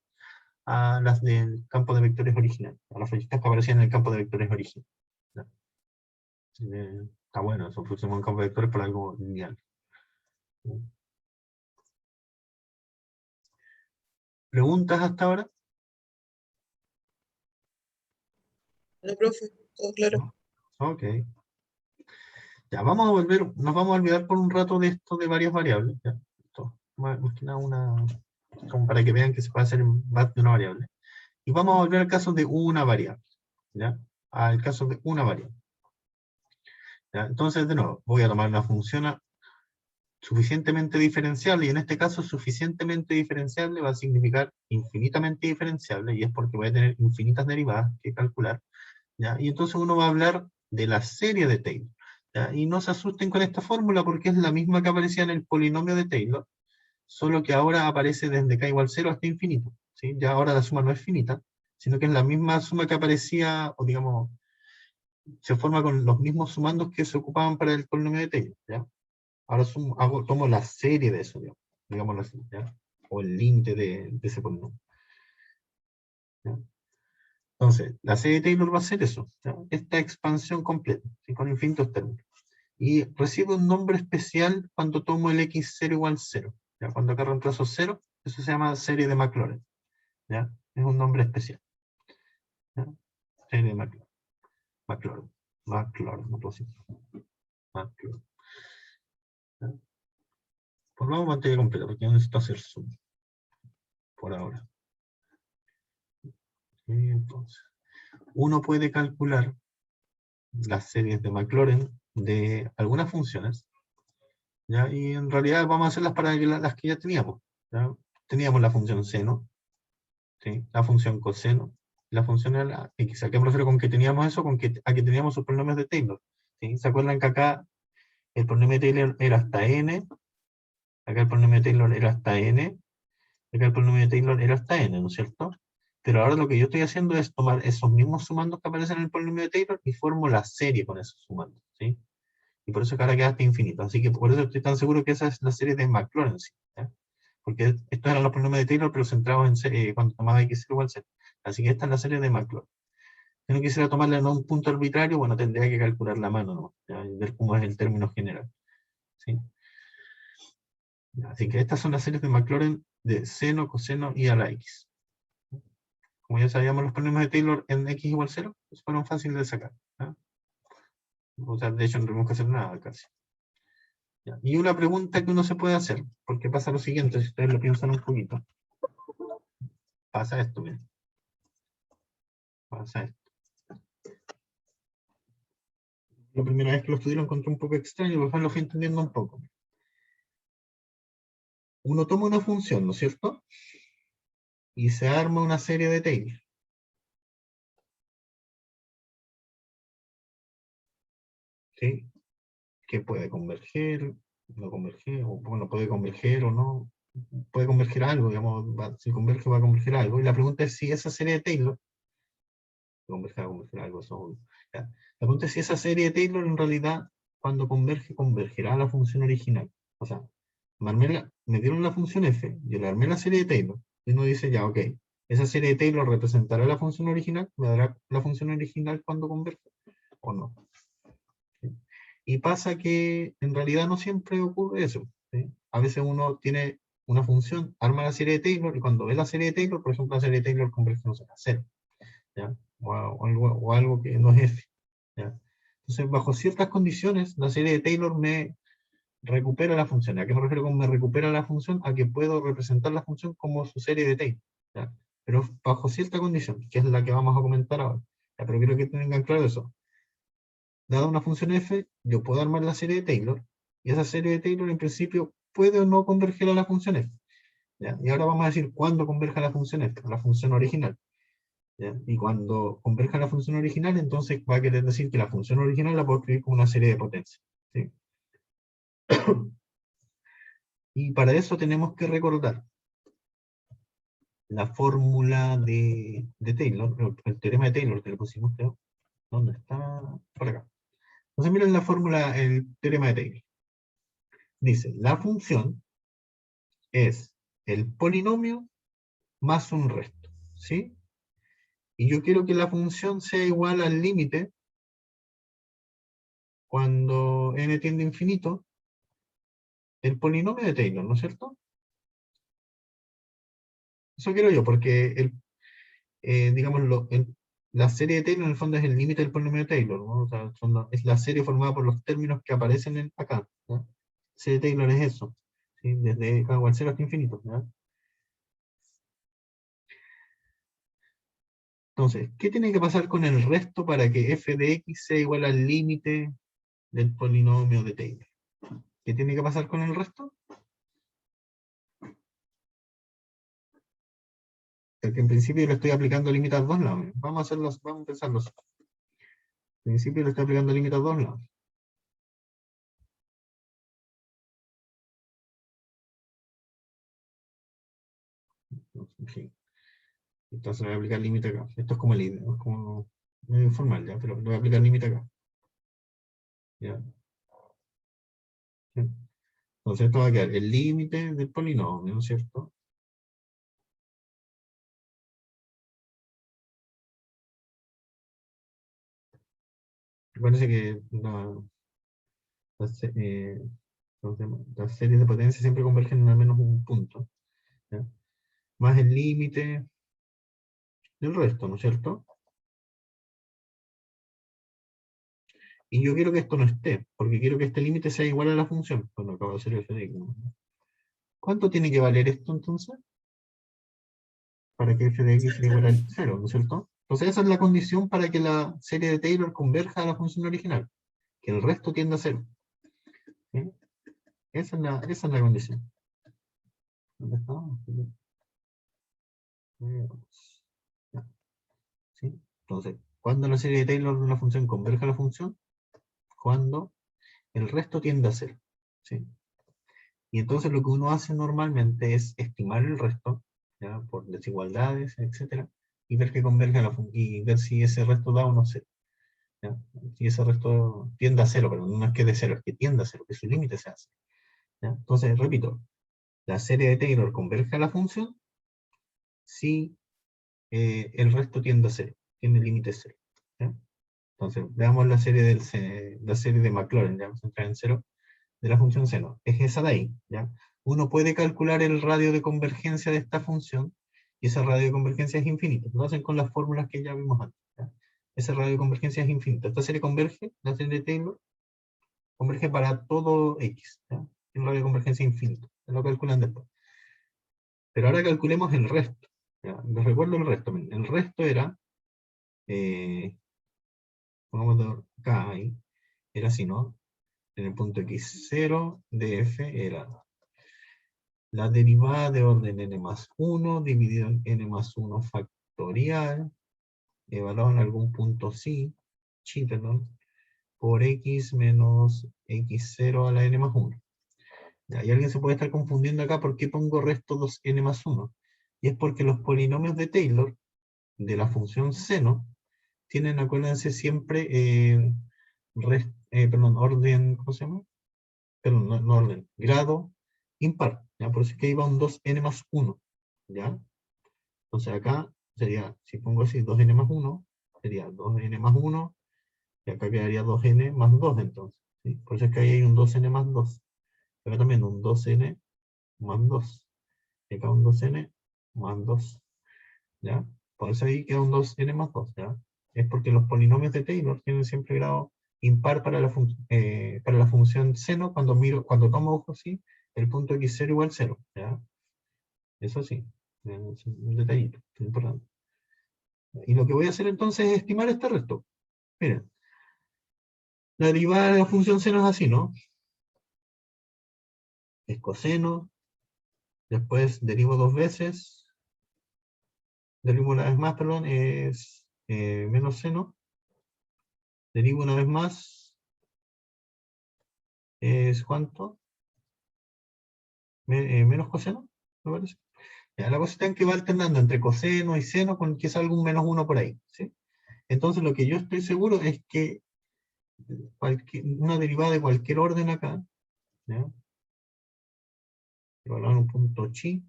a las del campo de vectores original, a las flechitas que aparecían en el campo de vectores original. ¿Ya? Está bueno, eso funciona un campo de vectores por algo lineal. ¿Ya? ¿Preguntas hasta ahora? No, profe, todo claro. ¿No? Ok. Ya, nos vamos a olvidar por un rato de esto de varias variables. ¿Ya? Esto, más que nada como para que vean que se puede hacer más de una variable. Y vamos a volver al caso de una variable. ¿Ya? Al caso de una variable. ¿Ya? Entonces, de nuevo, voy a tomar una función suficientemente diferenciable, y en este caso suficientemente diferenciable va a significar infinitamente diferenciable, y es porque voy a tener infinitas derivadas que calcular. ¿Ya? Y entonces uno va a hablar de la serie de Taylor. ¿Ya? Y no se asusten con esta fórmula porque es la misma que aparecía en el polinomio de Taylor, solo que ahora aparece desde k igual 0 hasta infinito. ¿Sí? Ya ahora la suma no es finita, sino que es la misma suma que aparecía, o digamos, se forma con los mismos sumandos que se ocupaban para el polinomio de Taylor. ¿Ya? Ahora tomo la serie de eso, digámoslo así, ¿ya? O el límite de ese polinomio. ¿Ya? Entonces, la serie de Taylor va a ser eso, ¿ya? Esta expansión completa, ¿sí? Con infinitos términos. Y recibe un nombre especial cuando tomo el x0 igual 0. ¿Ya? Cuando acá reemplazo 0, eso se llama serie de Maclaurin. ¿Ya? Es un nombre especial. ¿Ya? Serie de Maclaurin. Maclaurin, no puedo decir. Maclaurin. ¿Ya? Volvamos a pantalla completa, porque yo necesito hacer zoom. Por ahora. Y entonces, uno puede calcular las series de Maclaurin de algunas funciones, ¿ya? Y en realidad vamos a hacerlas para las que ya teníamos. ¿Ya? Teníamos la función seno, ¿sí? La función coseno, la función a la x. ¿A qué me refiero con que teníamos eso? A que teníamos sus polinomios de Taylor. ¿Sí? ¿Se acuerdan que acá el polinomio de Taylor era hasta n? Acá el polinomio de Taylor era hasta n. Acá el polinomio de Taylor era hasta n, ¿no es cierto? Pero ahora lo que yo estoy haciendo es tomar esos mismos sumandos que aparecen en el polinomio de Taylor y formo la serie con esos sumandos, ¿sí? Y por eso que ahora queda hasta infinito. Así que por eso estoy tan seguro que esa es la serie de Maclaurin, ¿sí? ¿Ya? Porque estos eran los polinomios de Taylor, pero centrados en cuando tomaba x0 igual 0. Así que esta es la serie de Maclaurin. Si no quisiera tomarla en un punto arbitrario, bueno, tendría que calcular la mano, ¿no? ¿Ya? Y ver cómo es el término general, ¿sí? Así que estas son las series de Maclaurin de seno, coseno y a la x. Como ya sabíamos los polinomios de Taylor en x igual 0, pues fueron fáciles de sacar. ¿Ya? O sea, de hecho no tenemos que hacer nada casi. ¿Ya? Y una pregunta que uno se puede hacer, porque pasa lo siguiente, si ustedes lo piensan un poquito. Pasa esto, miren. Pasa esto. La primera vez que lo estudié lo encontré un poco extraño, pero después lo fui entendiendo un poco. Uno toma una función, ¿no es cierto? Y se arma una serie de Taylor. ¿Sí? Que puede converger, no converger, o bueno, puede converger o no. Puede converger algo, digamos, si converge va a converger algo. Y la pregunta es si esa serie de Taylor, converger algo, eso, ya. La pregunta es si esa serie de Taylor en realidad, cuando converge, convergerá a la función original. O sea, me dieron la función f, yo le armé la serie de Taylor, y uno dice, ya, ok, esa serie de Taylor representará la función original, me dará la función original cuando converge, o no. ¿Sí? Y pasa que en realidad no siempre ocurre eso. ¿Sí? A veces uno tiene una función, arma la serie de Taylor, y cuando ve la serie de Taylor, por ejemplo, la serie de Taylor converge no sé, a 0. ¿Ya? O algo que no es f. ¿Ya? Entonces, bajo ciertas condiciones, la serie de Taylor me recupera la función. ¿A qué me refiero con me recupera la función? A que puedo representar la función como su serie de Taylor. ¿Ya? Pero bajo cierta condición, que es la que vamos a comentar ahora. ¿Ya? Pero quiero que tengan claro eso. Dada una función f, yo puedo armar la serie de Taylor, y esa serie de Taylor en principio puede o no converger a la función f. ¿ya? Y ahora vamos a decir cuándo converja la función esta, la función original. ¿Ya? Y cuando converja la función original, entonces va a querer decir que la función original la puedo escribir como una serie de potencias. ¿Sí? Y para eso tenemos que recordar la fórmula de Taylor, el teorema de Taylor que le pusimos, creo. ¿Dónde está? Por acá. Entonces miren la fórmula, el teorema de Taylor. Dice, la función es el polinomio más un resto, ¿sí? Y yo quiero que la función sea igual al límite cuando n tiende a infinito, el polinomio de Taylor, ¿no es cierto? Eso quiero yo, porque digamos, la serie de Taylor en el fondo es el límite del polinomio de Taylor, ¿no? O sea, es la serie formada por los términos que aparecen acá, ¿no? La serie de Taylor es eso, ¿sí? Desde k igual 0 hasta infinito, ¿no? Entonces, ¿qué tiene que pasar con el resto para que f de x sea igual al límite del polinomio de Taylor? ¿Qué tiene que pasar con el resto? Porque en principio le estoy aplicando límite a dos lados. Vamos a pensarlo así. En principio le estoy aplicando límite a dos lados. En fin. Entonces le voy a aplicar límite acá. Esto es como el es como medio informal, ¿ya? Pero le voy a aplicar límite acá. ¿Ya? ¿Sí? Entonces esto va a quedar el límite del polinomio, ¿no es cierto? Parece que las series de potencia siempre convergen en al menos un punto. ¿Ya? Más el límite del resto, ¿no es cierto? Y yo quiero que esto no esté, porque quiero que este límite sea igual a la función. Bueno, acabo de hacer el f de x, ¿no? ¿Cuánto tiene que valer esto entonces? Para que f de x sea igual a 0, ¿no es cierto? Entonces esa es la condición para que la serie de Taylor converja a la función original, que el resto tienda a 0. ¿Sí? Esa es la condición. ¿Dónde está? Ya, ¿sí? Entonces, ¿cuándo la serie de Taylor de una función converge a la función? Cuando el resto tiende a 0. ¿Sí? Y entonces lo que uno hace normalmente es estimar el resto, ¿ya? Por desigualdades, etcétera, y ver que converge a la y ver si ese resto da o no 0. ¿Ya? Si ese resto tiende a 0, pero no es que de 0, es que tiende a 0, que su límite sea 0. ¿Ya? Entonces, repito, la serie de Taylor converge a la función si el resto tiende a 0, tiene límite 0. ¿Ya? Entonces, veamos la serie de Maclaurin, ya vamos a entrar en 0, de la función seno. Es esa de ahí. ¿Ya? Uno puede calcular el radio de convergencia de esta función, y ese radio de convergencia es infinito. Lo hacen con las fórmulas que ya vimos antes. ¿Ya? Ese radio de convergencia es infinito. Esta serie converge, la serie de Taylor, converge para todo X. ¿Ya? El radio de convergencia infinito. Se lo calculan después. Pero ahora calculemos el resto. ¿Ya? Les recuerdo el resto. El resto era, pongamos acá, ahí, era así, ¿no? En el punto x0 de f era la derivada de orden n más 1 dividido en n más 1 factorial, evaluado en algún punto chi, perdón, por x menos x0 a la n más 1. Ya, y alguien se puede estar confundiendo acá por qué pongo resto 2n más 1. Y es porque los polinomios de Taylor, de la función seno, tienen, acuérdense siempre, orden, ¿cómo se llama? Perdón, no orden, grado impar. ¿Ya? Por eso es que iba un 2n más 1. ¿Ya? Entonces acá sería, si pongo así, 2n más 1, sería 2n más 1, y acá quedaría 2n más 2 entonces. ¿Sí? Por eso es que ahí hay un 2n más 2. Acá también un 2n más 2. Y acá un 2n más 2. ¿Ya? Por eso ahí queda un 2n más 2. ¿Ya? Es porque los polinomios de Taylor tienen siempre grado impar para la función seno cuando tomo ojo así, el punto x0 igual 0. ¿Ya? Eso sí, es un detallito, es importante. Y lo que voy a hacer entonces es estimar este resto. Miren, la derivada de la función seno es así, ¿no? Es coseno Después derivo dos veces. Derivo una vez más, perdón, es menos seno. Derivo una vez más. ¿Es cuánto? Menos coseno, me parece. Ya, la cosa está en que va alternando entre coseno y seno con que salga un menos uno por ahí, ¿sí? Entonces lo que yo estoy seguro es que una derivada de cualquier orden acá, ¿ya? Evaluar un punto chi,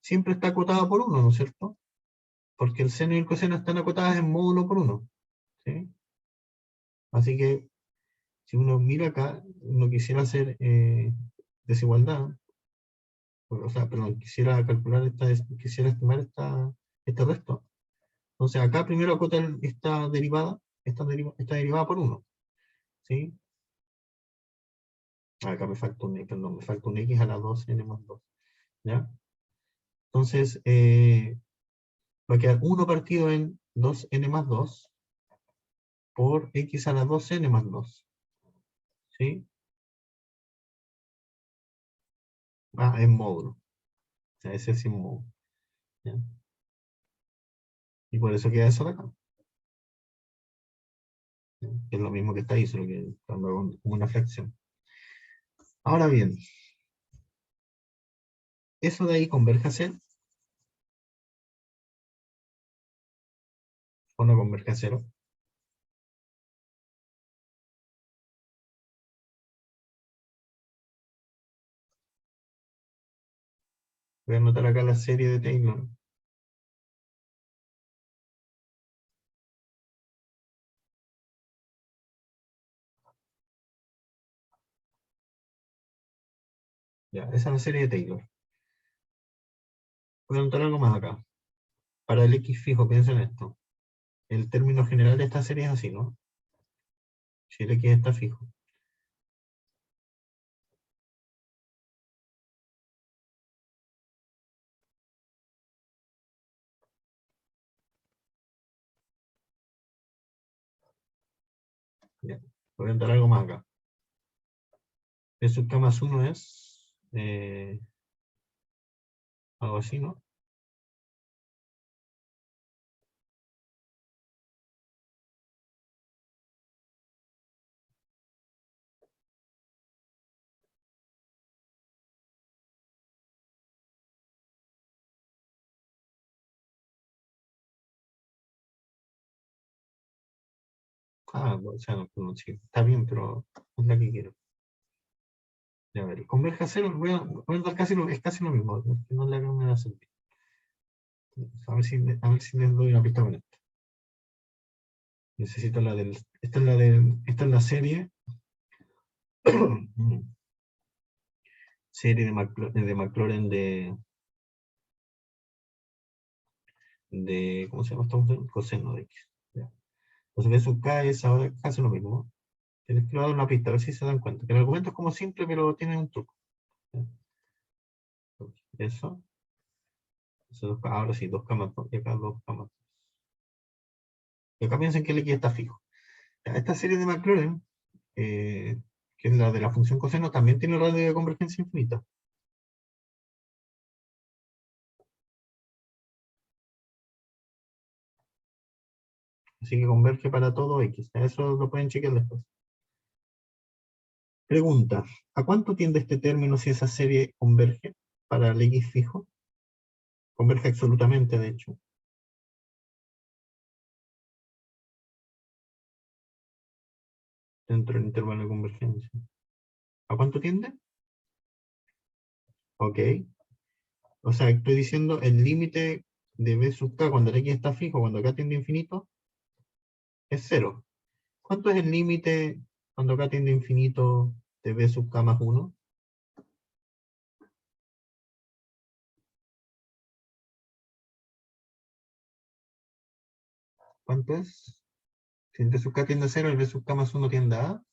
siempre está acotada por 1, ¿no es cierto? Porque el seno y el coseno están acotadas en módulo por 1, ¿sí? Así que si uno mira acá, uno quisiera hacer desigualdad, o sea, perdón, quisiera calcular quisiera estimar este resto. Entonces acá primero acota esta derivada, esta derivada por 1, ¿sí? Acá me falta un, perdón, me falta un x a la 2n más 2, ¿ya? Entonces, va a quedar 1 partido en 2n más 2 por x a la 2n más 2, ¿sí? En módulo. O sea, ese es sin módulo, ¿ya? Y por eso queda eso de acá, ¿ya? Que es lo mismo que está ahí, solo que cuando hago como una fracción. Ahora bien, eso de ahí converge a cero, o no converge a cero. Voy a anotar acá la serie de Taylor. Ya, esa es la serie de Taylor. Voy a anotar algo más acá. Para el X fijo, piensen en esto. El término general de esta serie es así, ¿no? Si el X está fijo. Ya. Voy a anotar algo más acá. B sub k más 1 es algo así, ¿no? O sea, no, sí, está bien, pero es la que quiero. Ya, a ver, converge a cero, voy a anotar es casi lo mismo, que no le hagan nada sentido. A ver si les doy una pista con esto. Necesito la del, esta es la serie, serie de Maclaurin ¿cómo se llama esta función? Coseno de X. Ya. Entonces B sub K es ahora casi lo mismo. Tienes que dar una pista, a ver si se dan cuenta. Que el argumento es como simple, pero tiene un truco. ¿Ya? Eso. Ahora sí, 2 camas, y acá 2 camas. Y acá piensen que el X está fijo. Ya, esta serie de Maclaurin, que es la de la función coseno, también tiene radio de convergencia infinita. Así que converge para todo X. Eso lo pueden chequear después. Pregunta, ¿a cuánto tiende este término si esa serie converge para el X fijo? Converge absolutamente, de hecho. Dentro del intervalo de convergencia. ¿A cuánto tiende? Ok. O sea, estoy diciendo el límite de B sub K cuando el X está fijo, cuando K tiende a infinito, es 0. ¿Cuánto es el límite cuando K tiende a infinito de B sub K más 1? ¿Cuánto es? Si el B sub K tiende a 0, el B sub K más 1 tiende a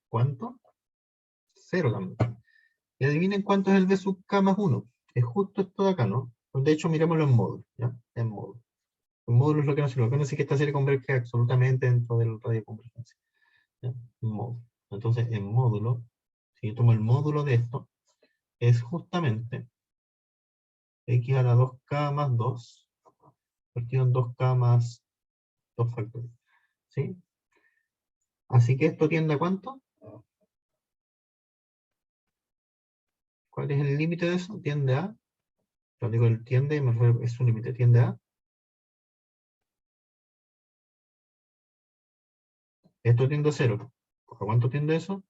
¿cuánto? 0 también. Y adivinen cuánto es el B sub K más 1. Es justo esto de acá, ¿no? De hecho, miremoslo en módulo, ¿ya? En módulo. En módulo es lo que nos sirve. Lo que nos dice que esta serie converge absolutamente dentro del radio de convergencia. ¿Ya? En módulo. Entonces, en módulo, si yo tomo el módulo de esto, es justamente x a la 2k más 2, partido en 2k más 2 factores. ¿Sí? Así que esto tiende a ¿cuánto? ¿Cuál es el límite de eso? Tiende a, cuando digo el tiende, me refiero, es un límite, tiende a. Esto tiende a 0. ¿A cuánto tiende eso?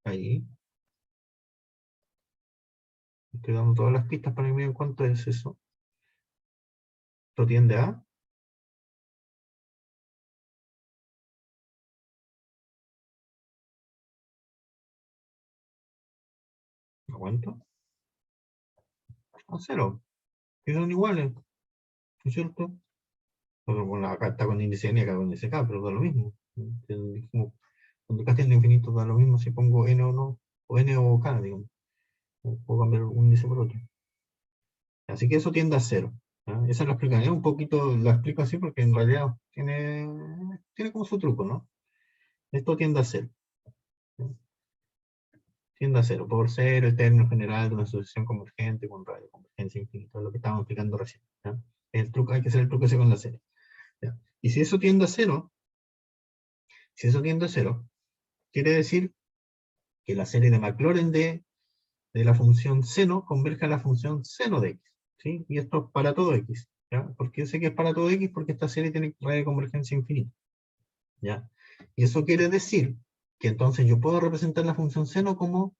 Ahí. Estoy dando todas las pistas para que me digan cuánto es eso. Esto tiende a. ¿A cuánto? A 0. Que son iguales, ¿no es cierto? Pero bueno, acá está con índice N y acá con índice K, pero da lo mismo. Dijimos, cuando K tiende a infinito da lo mismo si pongo N o no, o N o K, digamos. Puedo cambiar un índice por otro. Así que eso tiende a 0. ¿Ya? Esa es la explicación. Un poquito la explico así porque en realidad tiene como su truco, ¿no? Esto tiende a 0. ¿Ya? Tiende a 0, por ser el término general de una asociación convergente con radio convergencia infinita, lo que estábamos explicando recién. ¿Ya? El truco, hay que hacer el truco ese con la serie. ¿Ya? Y si eso tiende a 0, quiere decir que la serie de Maclaurin de la función seno converge a la función seno de x. ¿Sí? Y esto es para todo x. ¿Ya? ¿Por qué sé que es para todo x? Porque esta serie tiene radio de convergencia infinita. ¿Ya? Y eso quiere decir que entonces yo puedo representar la función seno como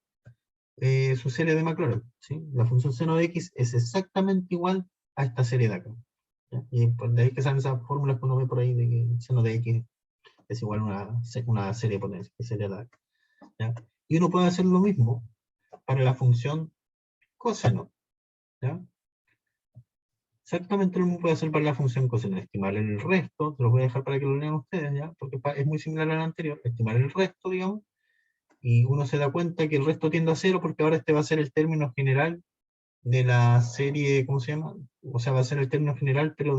su serie de Maclaurin. ¿Sí? La función seno de x es exactamente igual a esta serie de acá. ¿Ya? Y pues de ahí que salen esas fórmulas que uno ve por ahí de que el seno de x es igual a una serie de potencia, que sería la de acá. ¿Ya? Y uno puede hacer lo mismo para la función coseno. ¿Ya? Exactamente lo mismo puede hacer para la función coseno. Estimar el resto, te lo voy a dejar para que lo lean ustedes, ¿ya? Porque es muy similar a la anterior. Estimar el resto, digamos, y uno se da cuenta que el resto tiende a 0 porque ahora este va a ser el término general de la serie, ¿cómo se llama? O sea, va a ser el término general, pero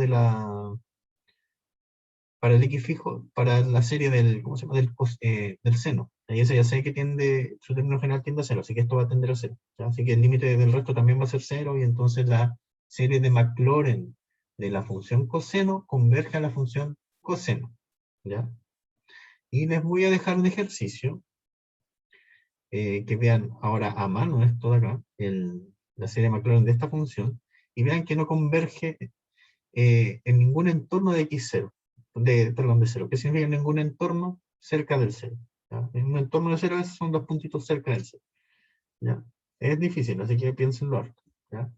para el X fijo, para la serie del, ¿cómo se llama? Del seno. Y ese ya sé que su término general tiende a 0, así que esto va a tender a 0. ¿Ya? Así que el límite del resto también va a ser 0, y entonces la serie de Maclaurin de la función coseno converge a la función coseno. ¿Ya? Y les voy a dejar de ejercicio que vean ahora a mano esto de acá, la serie de Maclaurin de esta función, y vean que no converge en ningún entorno de x0, perdón, de 0. ¿Qué significa en ningún entorno cerca del 0? ¿Ya? En un entorno de 0 son dos puntitos cerca del 0. ¿Ya? Es difícil, así que piénsenlo harto. ¿Ya?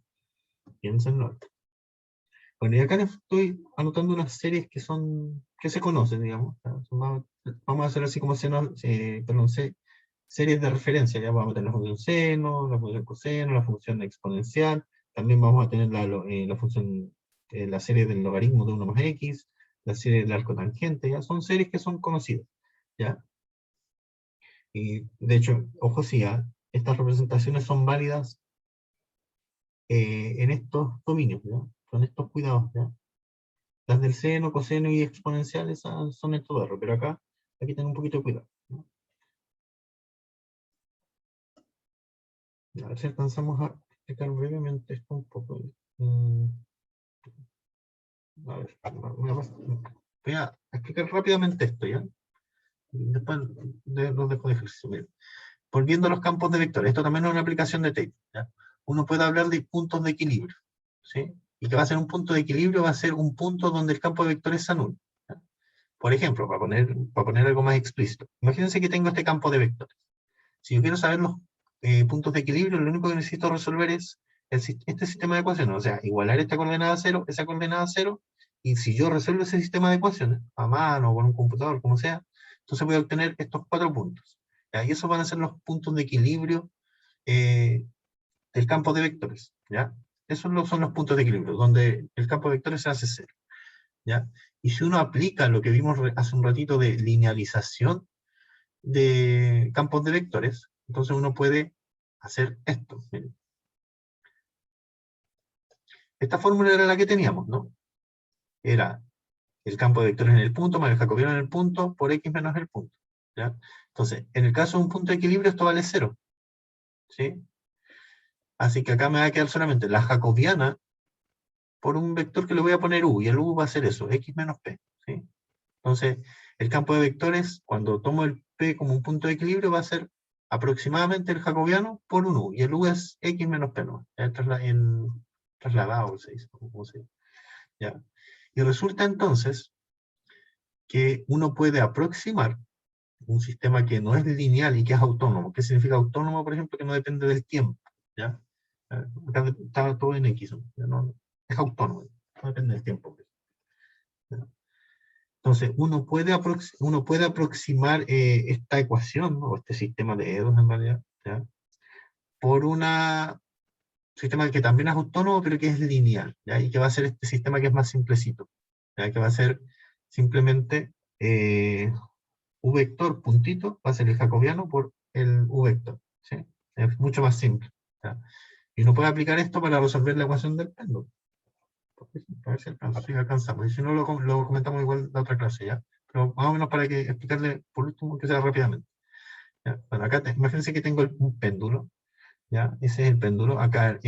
Piénsenlo harto. Bueno, y acá les estoy anotando unas series que se conocen, digamos. ¿Ya? Vamos a hacer así como series de referencia. Ya vamos a tener la función seno, la función coseno, la función exponencial. También vamos a tener la función, la serie del logaritmo de 1 más x, la serie del arco tangente. Ya son series que son conocidas. ¿Ya? Y de hecho, ojo sí, estas representaciones son válidas en estos dominios, ¿ya? Con estos cuidados. ¿Ya? Las del seno, coseno y exponencial, esas son estos R, pero acá hay que tener un poquito de cuidado. ¿No? A ver si alcanzamos a explicar brevemente esto un poco. A ver, voy a explicar rápidamente esto, ¿ya? Después los dejo de ejercicio. Miren. Volviendo a los campos de vectores, esto también es una aplicación de Tate, ¿ya? Uno puede hablar de puntos de equilibrio, ¿sí? Y que va a ser un punto de equilibrio, va a ser un punto donde el campo de vectores es nulo. ¿Ya? Por ejemplo, para poner algo más explícito, imagínense que tengo este campo de vectores. Si yo quiero saber los puntos de equilibrio, lo único que necesito resolver es este sistema de ecuaciones, o sea, igualar esta coordenada 0, esa coordenada 0, y si yo resuelvo ese sistema de ecuaciones, a mano o con un computador, como sea, entonces voy a obtener estos 4 puntos. ¿Ya? Y esos van a ser los puntos de equilibrio del campo de vectores. ¿Ya? Esos son los puntos de equilibrio, donde el campo de vectores se hace 0. ¿Ya? Y si uno aplica lo que vimos hace un ratito de linealización de campos de vectores, entonces uno puede hacer esto. Miren. Esta fórmula era la que teníamos, ¿no? Era el campo de vectores en el punto más el jacobiano en el punto por x menos el punto. ¿Ya? Entonces, en el caso de un punto de equilibrio, esto vale 0. ¿Sí? Así que acá me va a quedar solamente la jacobiana por un vector que le voy a poner u, y el u va a ser eso, x menos p. ¿Sí? Entonces, el campo de vectores, cuando tomo el p como un punto de equilibrio, va a ser aproximadamente el jacobiano por un u, y el u es x menos p, ¿no? Trasladado, se dice, como se dice. ¿Ya? Y resulta entonces que uno puede aproximar un sistema que no es lineal y que es autónomo. ¿Qué significa autónomo, por ejemplo? Que no depende del tiempo. ¿Ya? Acá está todo en X, ¿ya? No, es autónomo, no depende del tiempo. ¿Ya? Entonces, uno puede aproximar esta ecuación, ¿no? O este sistema de dedos en realidad, ¿ya? Por un sistema que también es autónomo, pero que es lineal, ¿ya? Y que va a ser este sistema que es más simplecito, ¿ya? Que va a ser simplemente u vector puntito, va a ser el jacobiano por el u vector, ¿sí? Es mucho más simple, ¿ya? Y uno puede aplicar esto para resolver la ecuación del péndulo. A ver si alcanzamos, y si no lo comentamos igual la otra clase, ¿ya? Pero más o menos para que explicarle por último que sea rápidamente. ¿Ya? Bueno, acá imagínense que tengo un péndulo, ¿ya? Ese es el péndulo, acá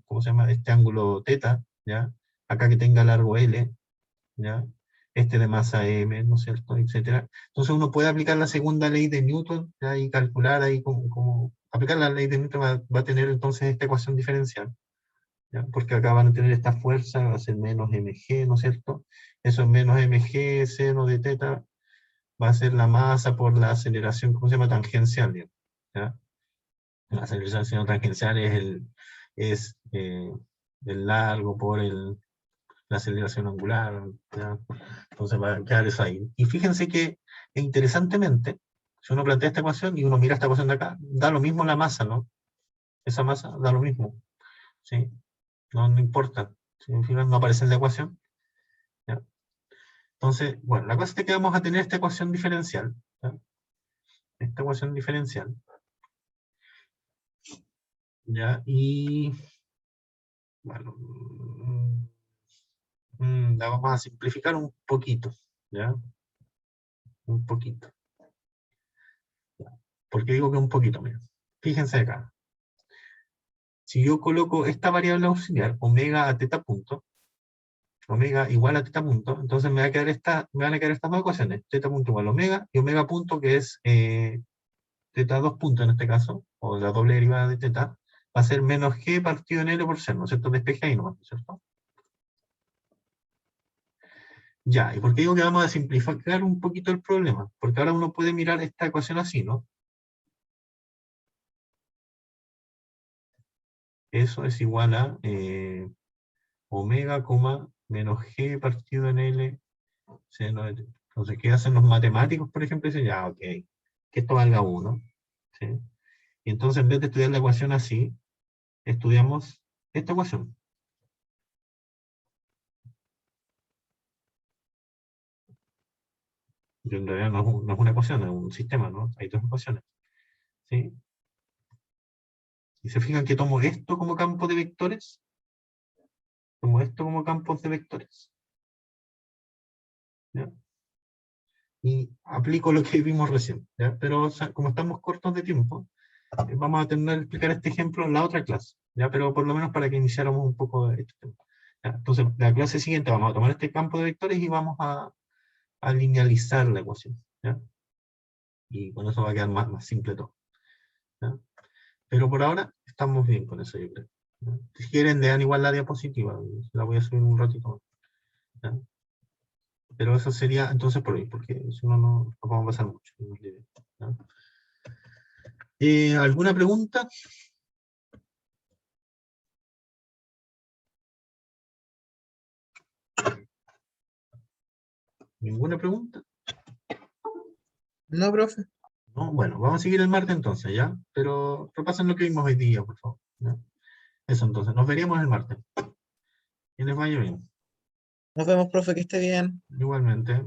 ¿cómo se llama? Este ángulo θ, ¿ya? Acá que tenga largo L, ¿ya? Este de masa M, ¿no es cierto? Etcétera. Entonces uno puede aplicar la segunda ley de Newton, ¿ya? Y calcular ahí como aplicar la ley de Newton va a tener entonces esta ecuación diferencial, ¿ya? Porque acá van a tener esta fuerza, va a ser menos mg, ¿no es cierto? Eso es menos mg, seno de θ, va a ser la masa por la aceleración, ¿cómo se llama? Tangencial, digamos, ¿ya? La aceleración tangencial es el largo por la aceleración angular, ¿ya? Entonces va a quedar eso ahí. Y fíjense que, interesantemente, si uno plantea esta ecuación y uno mira esta ecuación de acá, da lo mismo la masa, ¿no? Esa masa da lo mismo, ¿sí? No importa, ¿sí? Al final no aparece en la ecuación, ¿ya? Entonces, bueno, la cosa es que vamos a tener esta ecuación diferencial, ¿ya? Esta ecuación diferencial, ¿ya? Y, bueno, la vamos a simplificar un poquito, ¿ya? Un poquito. ¿Por qué digo que un poquito? Mira, fíjense acá. Si yo coloco esta variable auxiliar, omega a teta punto, omega igual a teta punto, entonces me van a quedar estas dos ecuaciones, teta punto igual a omega, y omega punto, que es teta 2 puntos en este caso, o la doble derivada de teta, va a ser menos g partido en L por ser, ¿no es cierto? Despeje ahí nomás, ¿no es cierto? Ya, ¿y por qué digo que vamos a simplificar un poquito el problema? Porque ahora uno puede mirar esta ecuación así, ¿no? Eso es igual a omega, menos g partido en L seno de teta. Entonces, ¿qué hacen los matemáticos, por ejemplo? Dicen, ya, ok, que esto valga 1, ¿sí? Y entonces, en vez de estudiar la ecuación así, estudiamos esta ecuación. Que en realidad no es una ecuación, es un sistema, ¿no? Hay dos ecuaciones, ¿sí? Y se fijan que tomo esto como campo de vectores, tomo esto como campos de vectores, ¿ya? Y aplico lo que vimos recién, ¿ya? Pero o sea, como estamos cortos de tiempo, vamos a tener que explicar este ejemplo en la otra clase, ¿ya? Pero por lo menos para que iniciáramos un poco de este tema. ¿Ya? Entonces, la clase siguiente vamos a tomar este campo de vectores y vamos a linealizar la ecuación, ¿ya? Y con eso va a quedar más simple todo, ¿ya? Pero por ahora estamos bien con eso, yo creo, ¿ya? Si quieren, le dan igual la diapositiva, la voy a subir un ratito, ¿ya? Pero eso sería entonces por hoy, porque si no, no vamos a pasar mucho, ¿ya? ¿Alguna pregunta? ¿Ninguna pregunta? No, profe. No, bueno, vamos a seguir el martes entonces, ¿ya? Pero repasen lo que vimos hoy día, por favor, ¿ya? Eso entonces, nos veríamos el martes. Que les vaya bien. Nos vemos, profe, que esté bien. Igualmente.